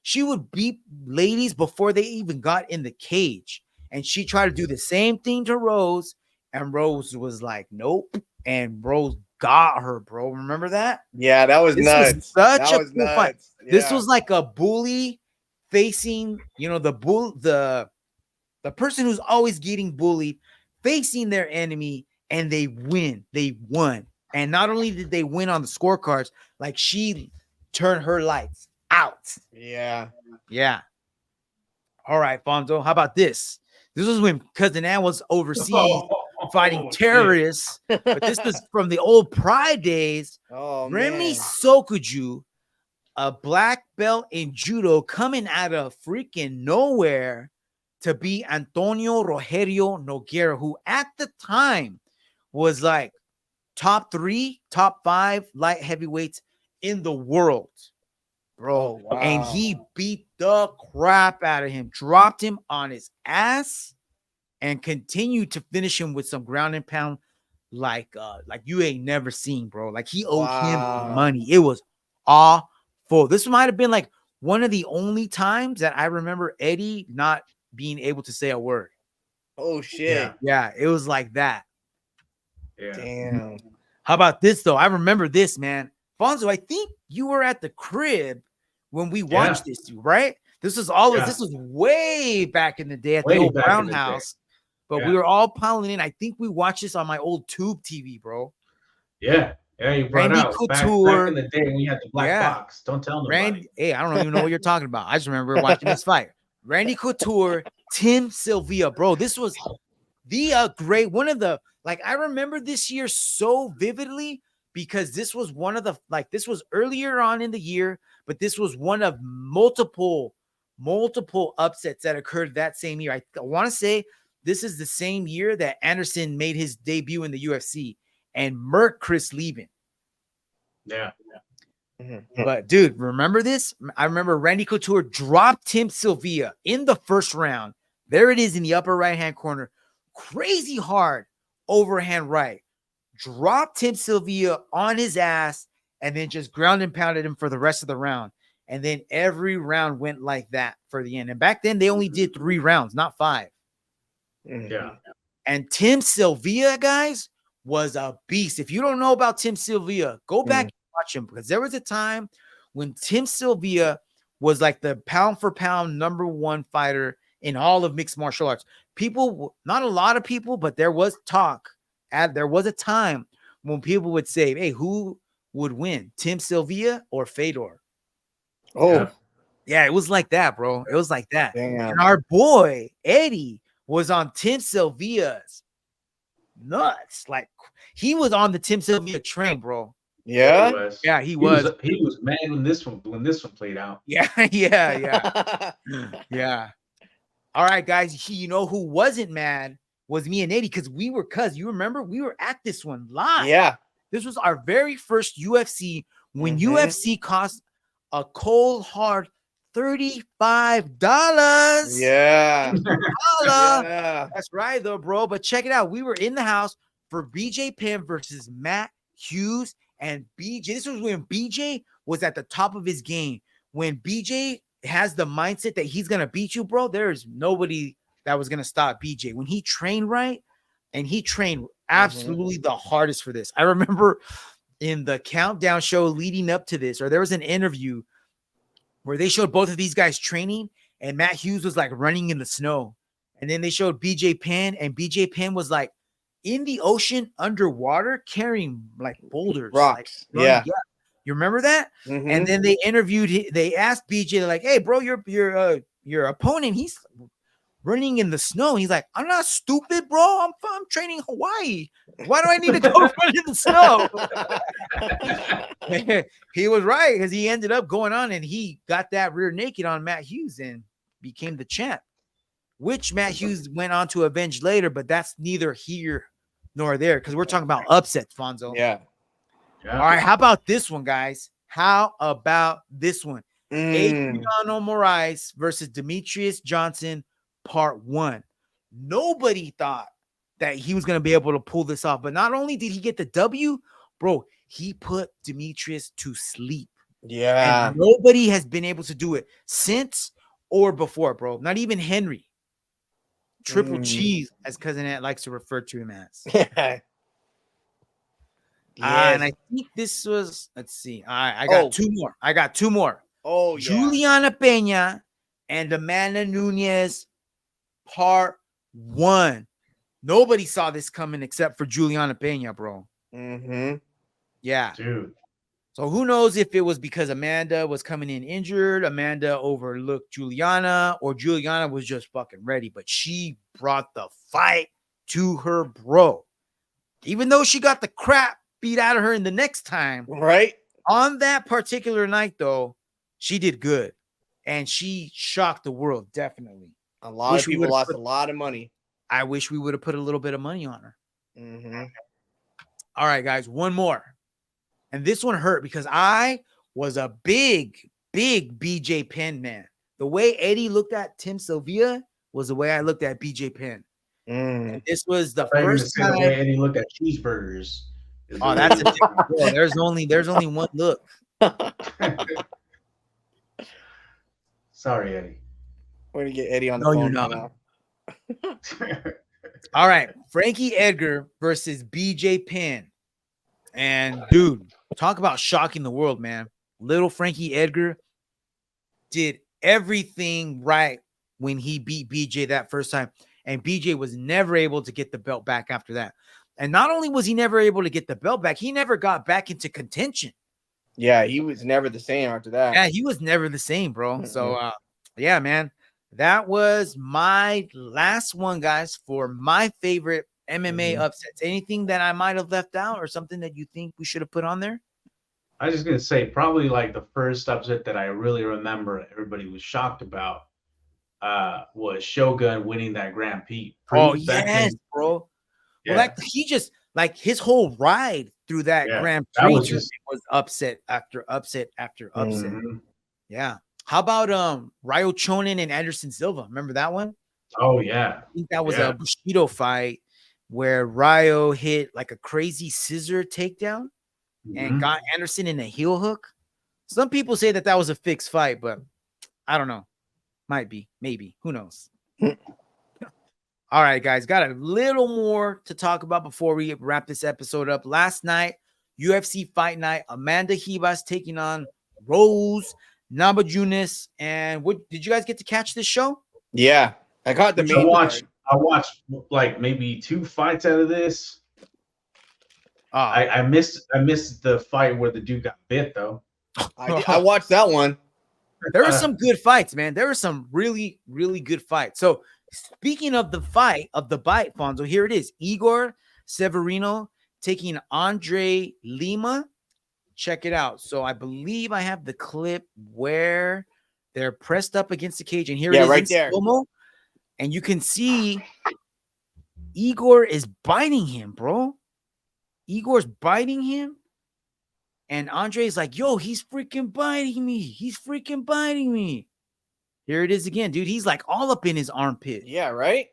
she would beat ladies before they even got in the cage, and she tried to do the same thing to Rose, and Rose was like, "Nope," and Rose got her, bro. Remember that? Yeah, that was nuts. Was such that a was cool nuts. fight. Yeah. This was like a bully facing, the person who's always getting bullied, facing their enemy, and they win. They won. And not only did they win on the scorecards, like she turned her lights out. Yeah. Yeah. All right, Fonzo. How about this? This was when Cousin Ann was overseas fighting terrorists, but this was from the old Pride days. Remy Sokuju, a black belt in judo, coming out of freaking nowhere to be Antonio Rogerio Nogueira, who at the time was like top 3, top 5 light heavyweights in the world, bro. wow. And he beat the crap out of him, dropped him on his ass, and continued to finish him with some ground and pound like you ain't never seen, bro. Like he owed him money. It was awful. This might have been like one of the only times that I remember Eddie not being able to say a word. Oh shit. Yeah, it was like that. Yeah. Damn. How about this though? I remember this, man. Fonzo, I think you were at the crib when we watched this, right? This was this was way back in the day at the old Brown House. But we were all piling in. I think we watched this on my old tube TV, bro. Yeah. Yeah, you brought Randy out Couture. back in the day when we had the black box. Don't tell nobody. Hey, I don't even know what you're talking about. I just remember watching this fight. Randy Couture, Tim Sylvia, bro. This was the great one of the I remember this year so vividly because this was one of the this was earlier on in the year, but this was one of multiple upsets that occurred that same year. I want to say this is the same year that Anderson made his debut in the UFC and murked Chris Leben. Yeah. But dude, remember this? I remember Randy Couture dropped Tim Sylvia in the first round. There it is in the upper right-hand corner. Crazy hard overhand right. Dropped Tim Sylvia on his ass and then just ground and pounded him for the rest of the round. And then every round went like that for the end. And back then they only did 3 rounds, not 5. Yeah. And Tim Sylvia, guys, was a beast. If you don't know about Tim Sylvia, go back and watch him because there was a time when Tim Sylvia was like the pound for pound #1 fighter in all of mixed martial arts. People, not a lot of people, but there was talk. There was a time when people would say, hey, who would win, Tim Sylvia or Fedor? Yeah, it was like that, bro. It was like that. Damn. And our boy, Eddie, was on Tim Sylvia's nuts. Like he was on the Tim Sylvia train, bro. Yeah. Yeah, he was. He was mad when this one played out. Yeah. Yeah. All right, guys. You know who wasn't mad was me and Eddie because we were you remember we were at this one live. Yeah. This was our very first UFC when UFC cost a cold hard $35. Yeah. That's right, though, bro. But check it out. We were in the house for BJ Penn versus Matt Hughes. And BJ, this was when BJ was at the top of his game. When BJ has the mindset that he's going to beat you, bro, there's nobody that was going to stop BJ. When he trained right, and he trained absolutely the hardest for this. I remember in the countdown show leading up to this, or there was an interview where they showed both of these guys training, and Matt Hughes was like running in the snow. And then they showed BJ Penn, and BJ Penn was like in the ocean underwater carrying like boulders. Rocks. Yeah. You remember that? And then they asked BJ, they're like, hey, bro, your opponent, he's running in the snow. He's like, I'm not stupid, bro. I'm training Hawaii. Why do I need to go run in the snow? He was right because he ended up going on and he got that rear naked on Matt Hughes and became the champ, which Matt Hughes went on to avenge later, but that's neither here nor there because we're talking about upsets, Fonzo. Yeah. All right, how about this one, guys? How about this one? Adriano Moraes versus Demetrius Johnson, part 1. Nobody thought that he was going to be able to pull this off. But not only did he get the W, bro, he put Demetrius to sleep. Yeah. And nobody has been able to do it since or before, bro. Not even Henry. Triple cheese, as Cousin Ant likes to refer to him as. Yes. And I think this was, let's see. I got two more. Oh, yeah. Juliana Peña and Amanda Nunes, part 1. Nobody saw this coming except for Juliana Peña, bro. Yeah. Dude. So who knows if it was because Amanda was coming in injured, Amanda overlooked Juliana, or Juliana was just fucking ready, but she brought the fight to her, bro. Even though she got the crap beat out of her in the next time. Right. On that particular night, though, she did good. And she shocked the world, definitely. A lot of people lost a lot of money. I wish we would have put a little bit of money on her. All right, guys, one more. And this one hurt because I was a big BJ Penn man. The way Eddie looked at Tim Sylvia was the way I looked at BJ Penn. And this was the first time. The way Eddie looked at cheeseburgers. Oh, that's a different bro. There's only one look. Sorry, Eddie. We're gonna get Eddie on the phone. You're not. All right, Frankie Edgar versus BJ Penn. And dude, talk about shocking the world, man. Little Frankie Edgar did everything right when he beat BJ that first time. And BJ was never able to get the belt back after that. And not only was he never able to get the belt back, he never got back into contention. Yeah, he was never the same after that. Yeah, he was never the same, bro. So, yeah, man, that was my last one, guys, for my favorite MMA upsets. Anything that I might have left out or something that you think we should have put on there? I was just going to say, probably like the first upset that I really remember everybody was shocked about was Shogun winning that Grand Prix. Oh, yes, bro. Yeah. Well, he just, like, his whole ride through that Grand Prix was upset after upset after upset. Yeah. How about Ryo Chonin and Anderson Silva? Remember that one? Oh, yeah. I think that was a Bushido fight where Ryo hit like a crazy scissor takedown and got Anderson in a heel hook. Some people say that was a fixed fight, but I don't know. Might be, maybe. Who knows? All right, guys, got a little more to talk about before we wrap this episode up. Last night, UFC Fight Night, Amanda Ribas taking on Rose Namajunas. And what did you guys get to catch this show? Yeah, I got the main. I watched like maybe 2 fights out of this. I missed the fight where the dude got bit though. I watched that one. There were some good fights, man. There were some really, really good fights. So speaking of the fight, of the bite, Fonzo, here it is. Igor Severino taking Andre Lima. Check it out. So I believe I have the clip where they're pressed up against the cage. And here it is right there. Slow-mo. And you can see Igor is biting him, bro. Igor's biting him. And Andre's like, yo, he's freaking biting me. He's freaking biting me. Here it is again, dude. He's like all up in his armpit. Yeah, right?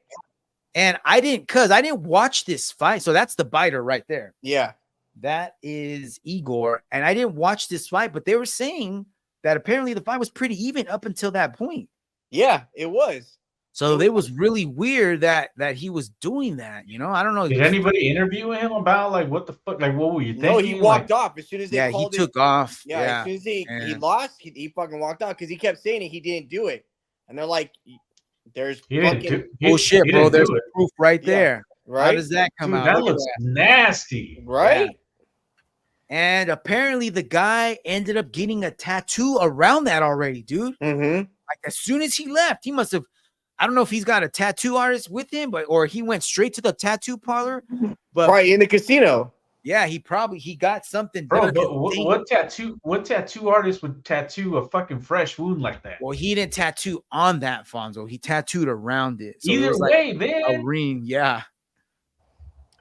And I didn't watch this fight. So that's the biter right there. Yeah. That is Igor. And I didn't watch this fight, but they were saying that apparently the fight was pretty even up until that point. Yeah, it was. So it was really weird that he was doing that, you know. I don't know. Did anybody interview him about like what the fuck? Like what were you thinking? No, he walked off as soon as they called he took off. Yeah, as soon as he lost, he fucking walked out because he kept saying he didn't do it. And they're like, there's bullshit, bro. There's proof right there. Right? How does that come out? That looks nasty. Right? Yeah. And apparently the guy ended up getting a tattoo around that already, dude. Like as soon as he left, he must have. I don't know if he's got a tattoo artist with him, or he went straight to the tattoo parlor. But right in the casino. Yeah, he got something. Bro, but what tattoo artist would tattoo a fucking fresh wound like that? Well, he didn't tattoo on that, Fonzo. He tattooed around it. So either way, man. A ring, yeah.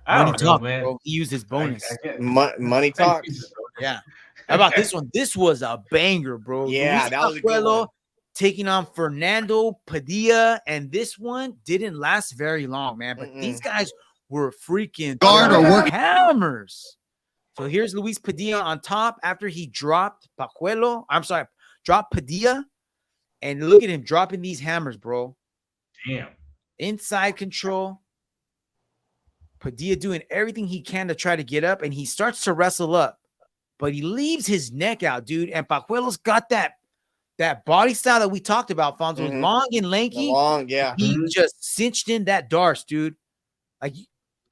I don't know, man. Bro. He used his bonus. Money talks. Yeah. How about this one? This was a banger, bro. Yeah, Luis that was a good Pajuelo one. taking on Fernando Padilla, and this one didn't last very long, man. But these guys were freaking Guard or work- hammers. So here's Luis Padilla on top after he dropped Padilla, and look at him dropping these hammers, bro. Damn. Inside control. Padilla doing everything he can to try to get up, and he starts to wrestle up, but he leaves his neck out, dude. And Pajuelo's got that body style that we talked about, Fonzo. Long and lanky. Long, yeah. He just cinched in that darce, dude. Like,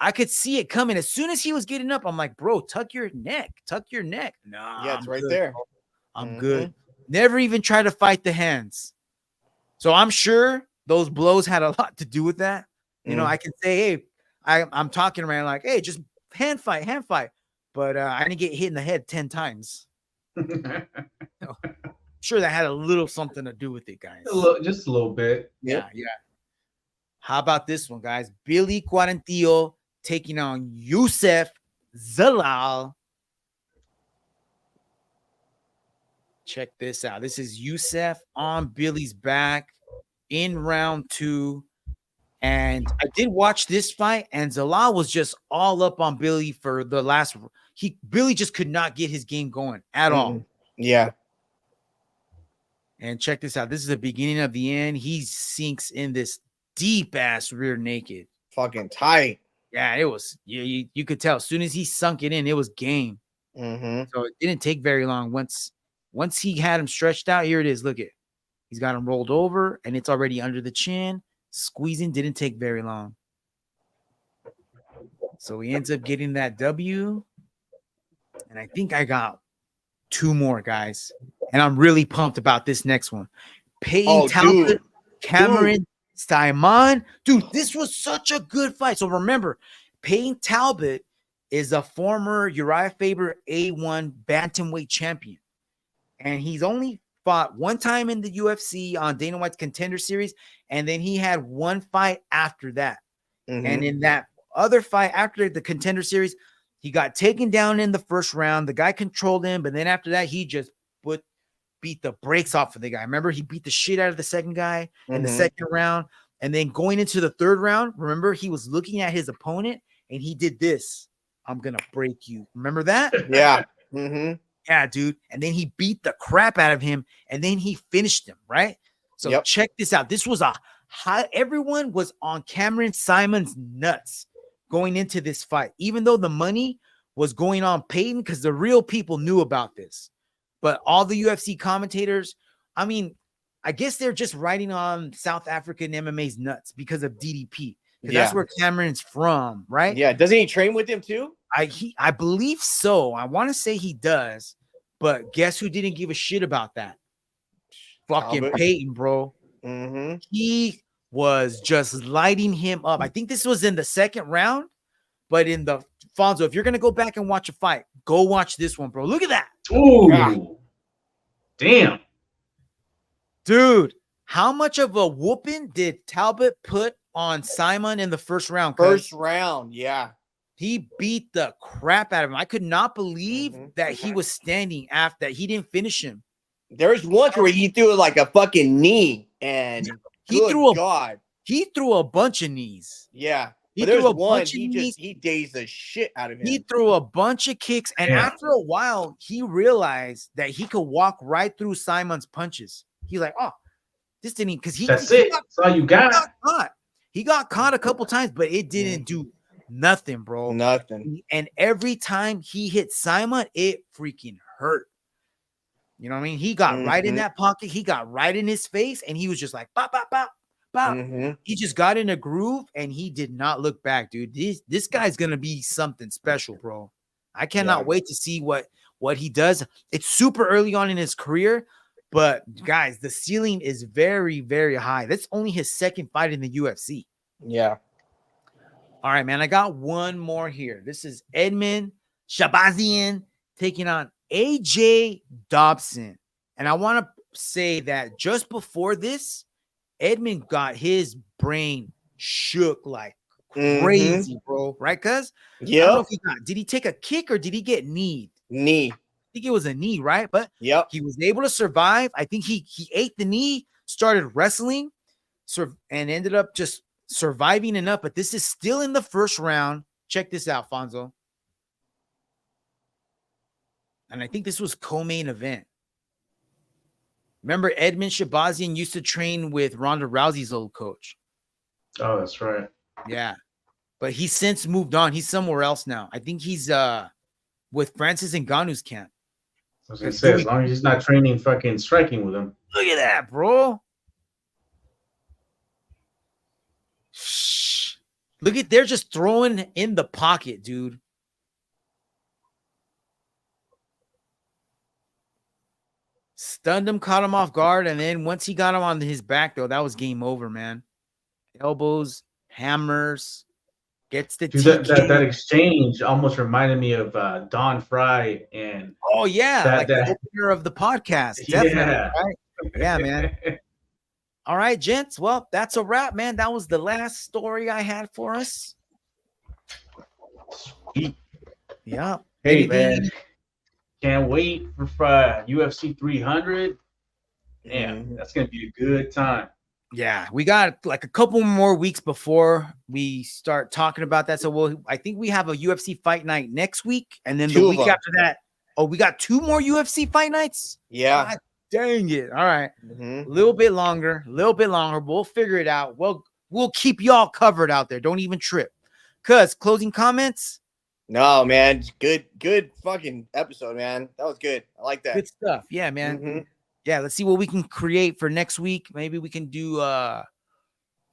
I could see it coming. As soon as he was getting up, I'm like, bro, tuck your neck. Nah, Yeah, it's I'm right good, there. bro. I'm good. Never even try to fight the hands. So I'm sure those blows had a lot to do with that. You know, I can say, hey, I'm talking around like, hey, just hand fight. But I didn't get hit in the head 10 times. Sure, that had a little something to do with it, guys. Just a little bit. Yeah. How about this one, guys? Billy Quarantillo taking on Youssef Zalal. Check this out. This is Youssef on Billy's back in round 2. And I did watch this fight, and Zalal was just all up on Billy for the last. Billy just could not get his game going at all. Yeah. And check this out. This is the beginning of the end. He sinks in this deep ass rear naked. Fucking tight. Yeah, it was. You could tell as soon as he sunk it in, it was game. So it didn't take very long. Once he had him stretched out, here it is. Look at, he's got him rolled over, and it's already under the chin. Squeezing didn't take very long. So he ends up getting that W. And I think I got 2 more, guys. And I'm really pumped about this next one. Peyton Talbot, Cameron Simon. Dude, this was such a good fight. So remember, Peyton Talbot is a former Uriah Faber A1 bantamweight champion. And he's only fought 1 time in the UFC on Dana White's Contender Series, and then he had 1 fight after that. And in that other fight after the Contender Series, he got taken down in the first round. The guy controlled him, but then after that, he just beat the brakes off of the guy. Remember, he beat the shit out of the second guy in the second round. And then going into the third round, remember, he was looking at his opponent, and he did this. I'm going to break you. Remember that? Yeah. Yeah, dude. And then he beat the crap out of him, and then he finished him, right? So check this out. This was a high. Everyone was on Cameron Simon's nuts going into this fight, even though the money was going on Peyton, because the real people knew about this. But all the UFC commentators, I mean, I guess they're just riding on South African MMA's nuts because of DDP. Because that's where Cameron's from, right? Yeah. Doesn't he train with him too? I believe so. I want to say he does, but guess who didn't give a shit about that? Fucking Peyton, bro. He was just lighting him up. I think this was in the second round, but in the Fonzo, if you're gonna go back and watch a fight, go watch this one, bro. Look at that. Ooh, damn, dude. How much of a whooping did Talbot put on Simon in the first round? First round, yeah. He beat the crap out of him. I could not believe that he was standing after that. He didn't finish him. There's one where he threw like a fucking knee, and he threw a bunch of knees. Yeah. He threw threw one. He dazed the shit out of him. He threw a bunch of kicks, and after a while, he realized that he could walk right through Simon's punches. He's like, "Oh, this didn't," because that's it. That's all you got. He got caught a couple times, but it didn't do nothing, bro. Nothing. And every time he hit Simon, it freaking hurt. You know what I mean? He got right in that pocket. He got right in his face, and he was just like, bop, bop, bop, bop. He just got in a groove, and he did not look back, dude. This guy's going to be something special, bro. I cannot wait to see what he does. It's super early on in his career, but guys, the ceiling is very, very high. That's only his second fight in the UFC. Yeah. All right, man. I got one more here. This is Edmund Shabazian taking on AJ Dobson. And I want to say that just before this, Edmund got his brain shook like crazy, bro. Right, cuz? Yeah. Did he take a kick or did he get kneed? Knee. think it was a knee, right? But Yep. he was able to survive. I think he ate the knee, started wrestling, and ended up just surviving enough. But this is still in the first round. Check this out, Fonzo. And I think this was co-main event. Remember, Edmund Shabazian used to train with Ronda Rousey's old coach. Oh, that's right. Yeah. But he's since moved on. He's somewhere else now. I think he's with Francis Ngannou's camp. I was gonna say, as long as he's not training fucking striking with him. Look at that, bro. Shh. Look at, they're just throwing in the pocket, dude. Stunned him, caught him off guard, and then once he got him on his back, though, that was game over, man. Elbows, hammers, gets the Dude, that exchange almost reminded me of Don Fry and oh yeah, the opener of the podcast. Definitely, yeah. right? Yeah, man. All right, gents. Well, that's a wrap, man. That was the last story I had for us. Sweet. Yeah. Hey, man. Can't wait for UFC 300. Man, that's going to be a good time. Yeah, we got like a couple more weeks before we start talking about that. So I think we have a UFC fight night next week. And then the week after that, we got 2 more UFC fight nights? Yeah. God dang it. All right. A little bit longer. We'll figure it out. We'll keep y'all covered out there. Don't even trip. Cuz, closing comments? No, man. Good fucking episode, man. That was good. I like that. Good stuff. Yeah, man. Yeah, let's see what we can create for next week. Maybe we can do I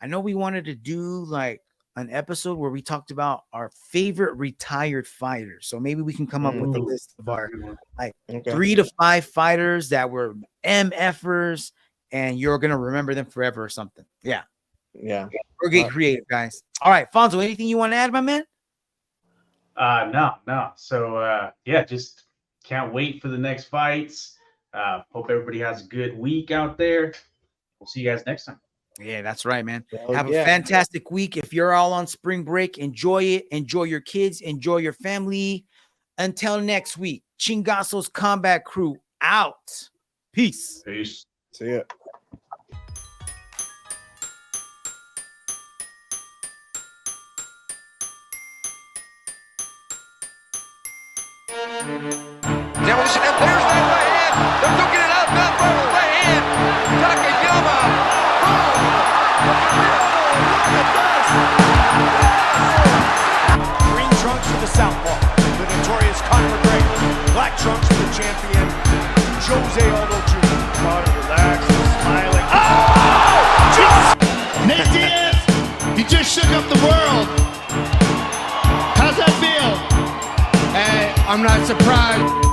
know we wanted to do like an episode where we talked about our favorite retired fighters. So maybe we can come up with a list of our like 3 to 5 fighters that were MFers and you're gonna remember them forever or something. Yeah. Yeah. We're getting creative, guys. All right, Fonzo, anything you want to add, my man? No. So yeah, just can't wait for the next fights. Hope everybody has a good week out there. We'll see you guys next time. Yeah, that's right, man. Have a fantastic week. If you're all on spring break, enjoy it. Enjoy your kids. Enjoy your family. Until next week, Chingazo's Combat Crew out. Peace. Peace. See ya. Demolition, and there's that right hand. They're duking it out. Mount Brown right hand. Takayama. Green trunks for the southpaw, the notorious Conor McGregor. Black trunks for the champion, Jose Aldo Jr. Conor relaxing, smiling. Oh! Nate Diaz, he just shook up the world. How's that feel? Hey, I'm not surprised.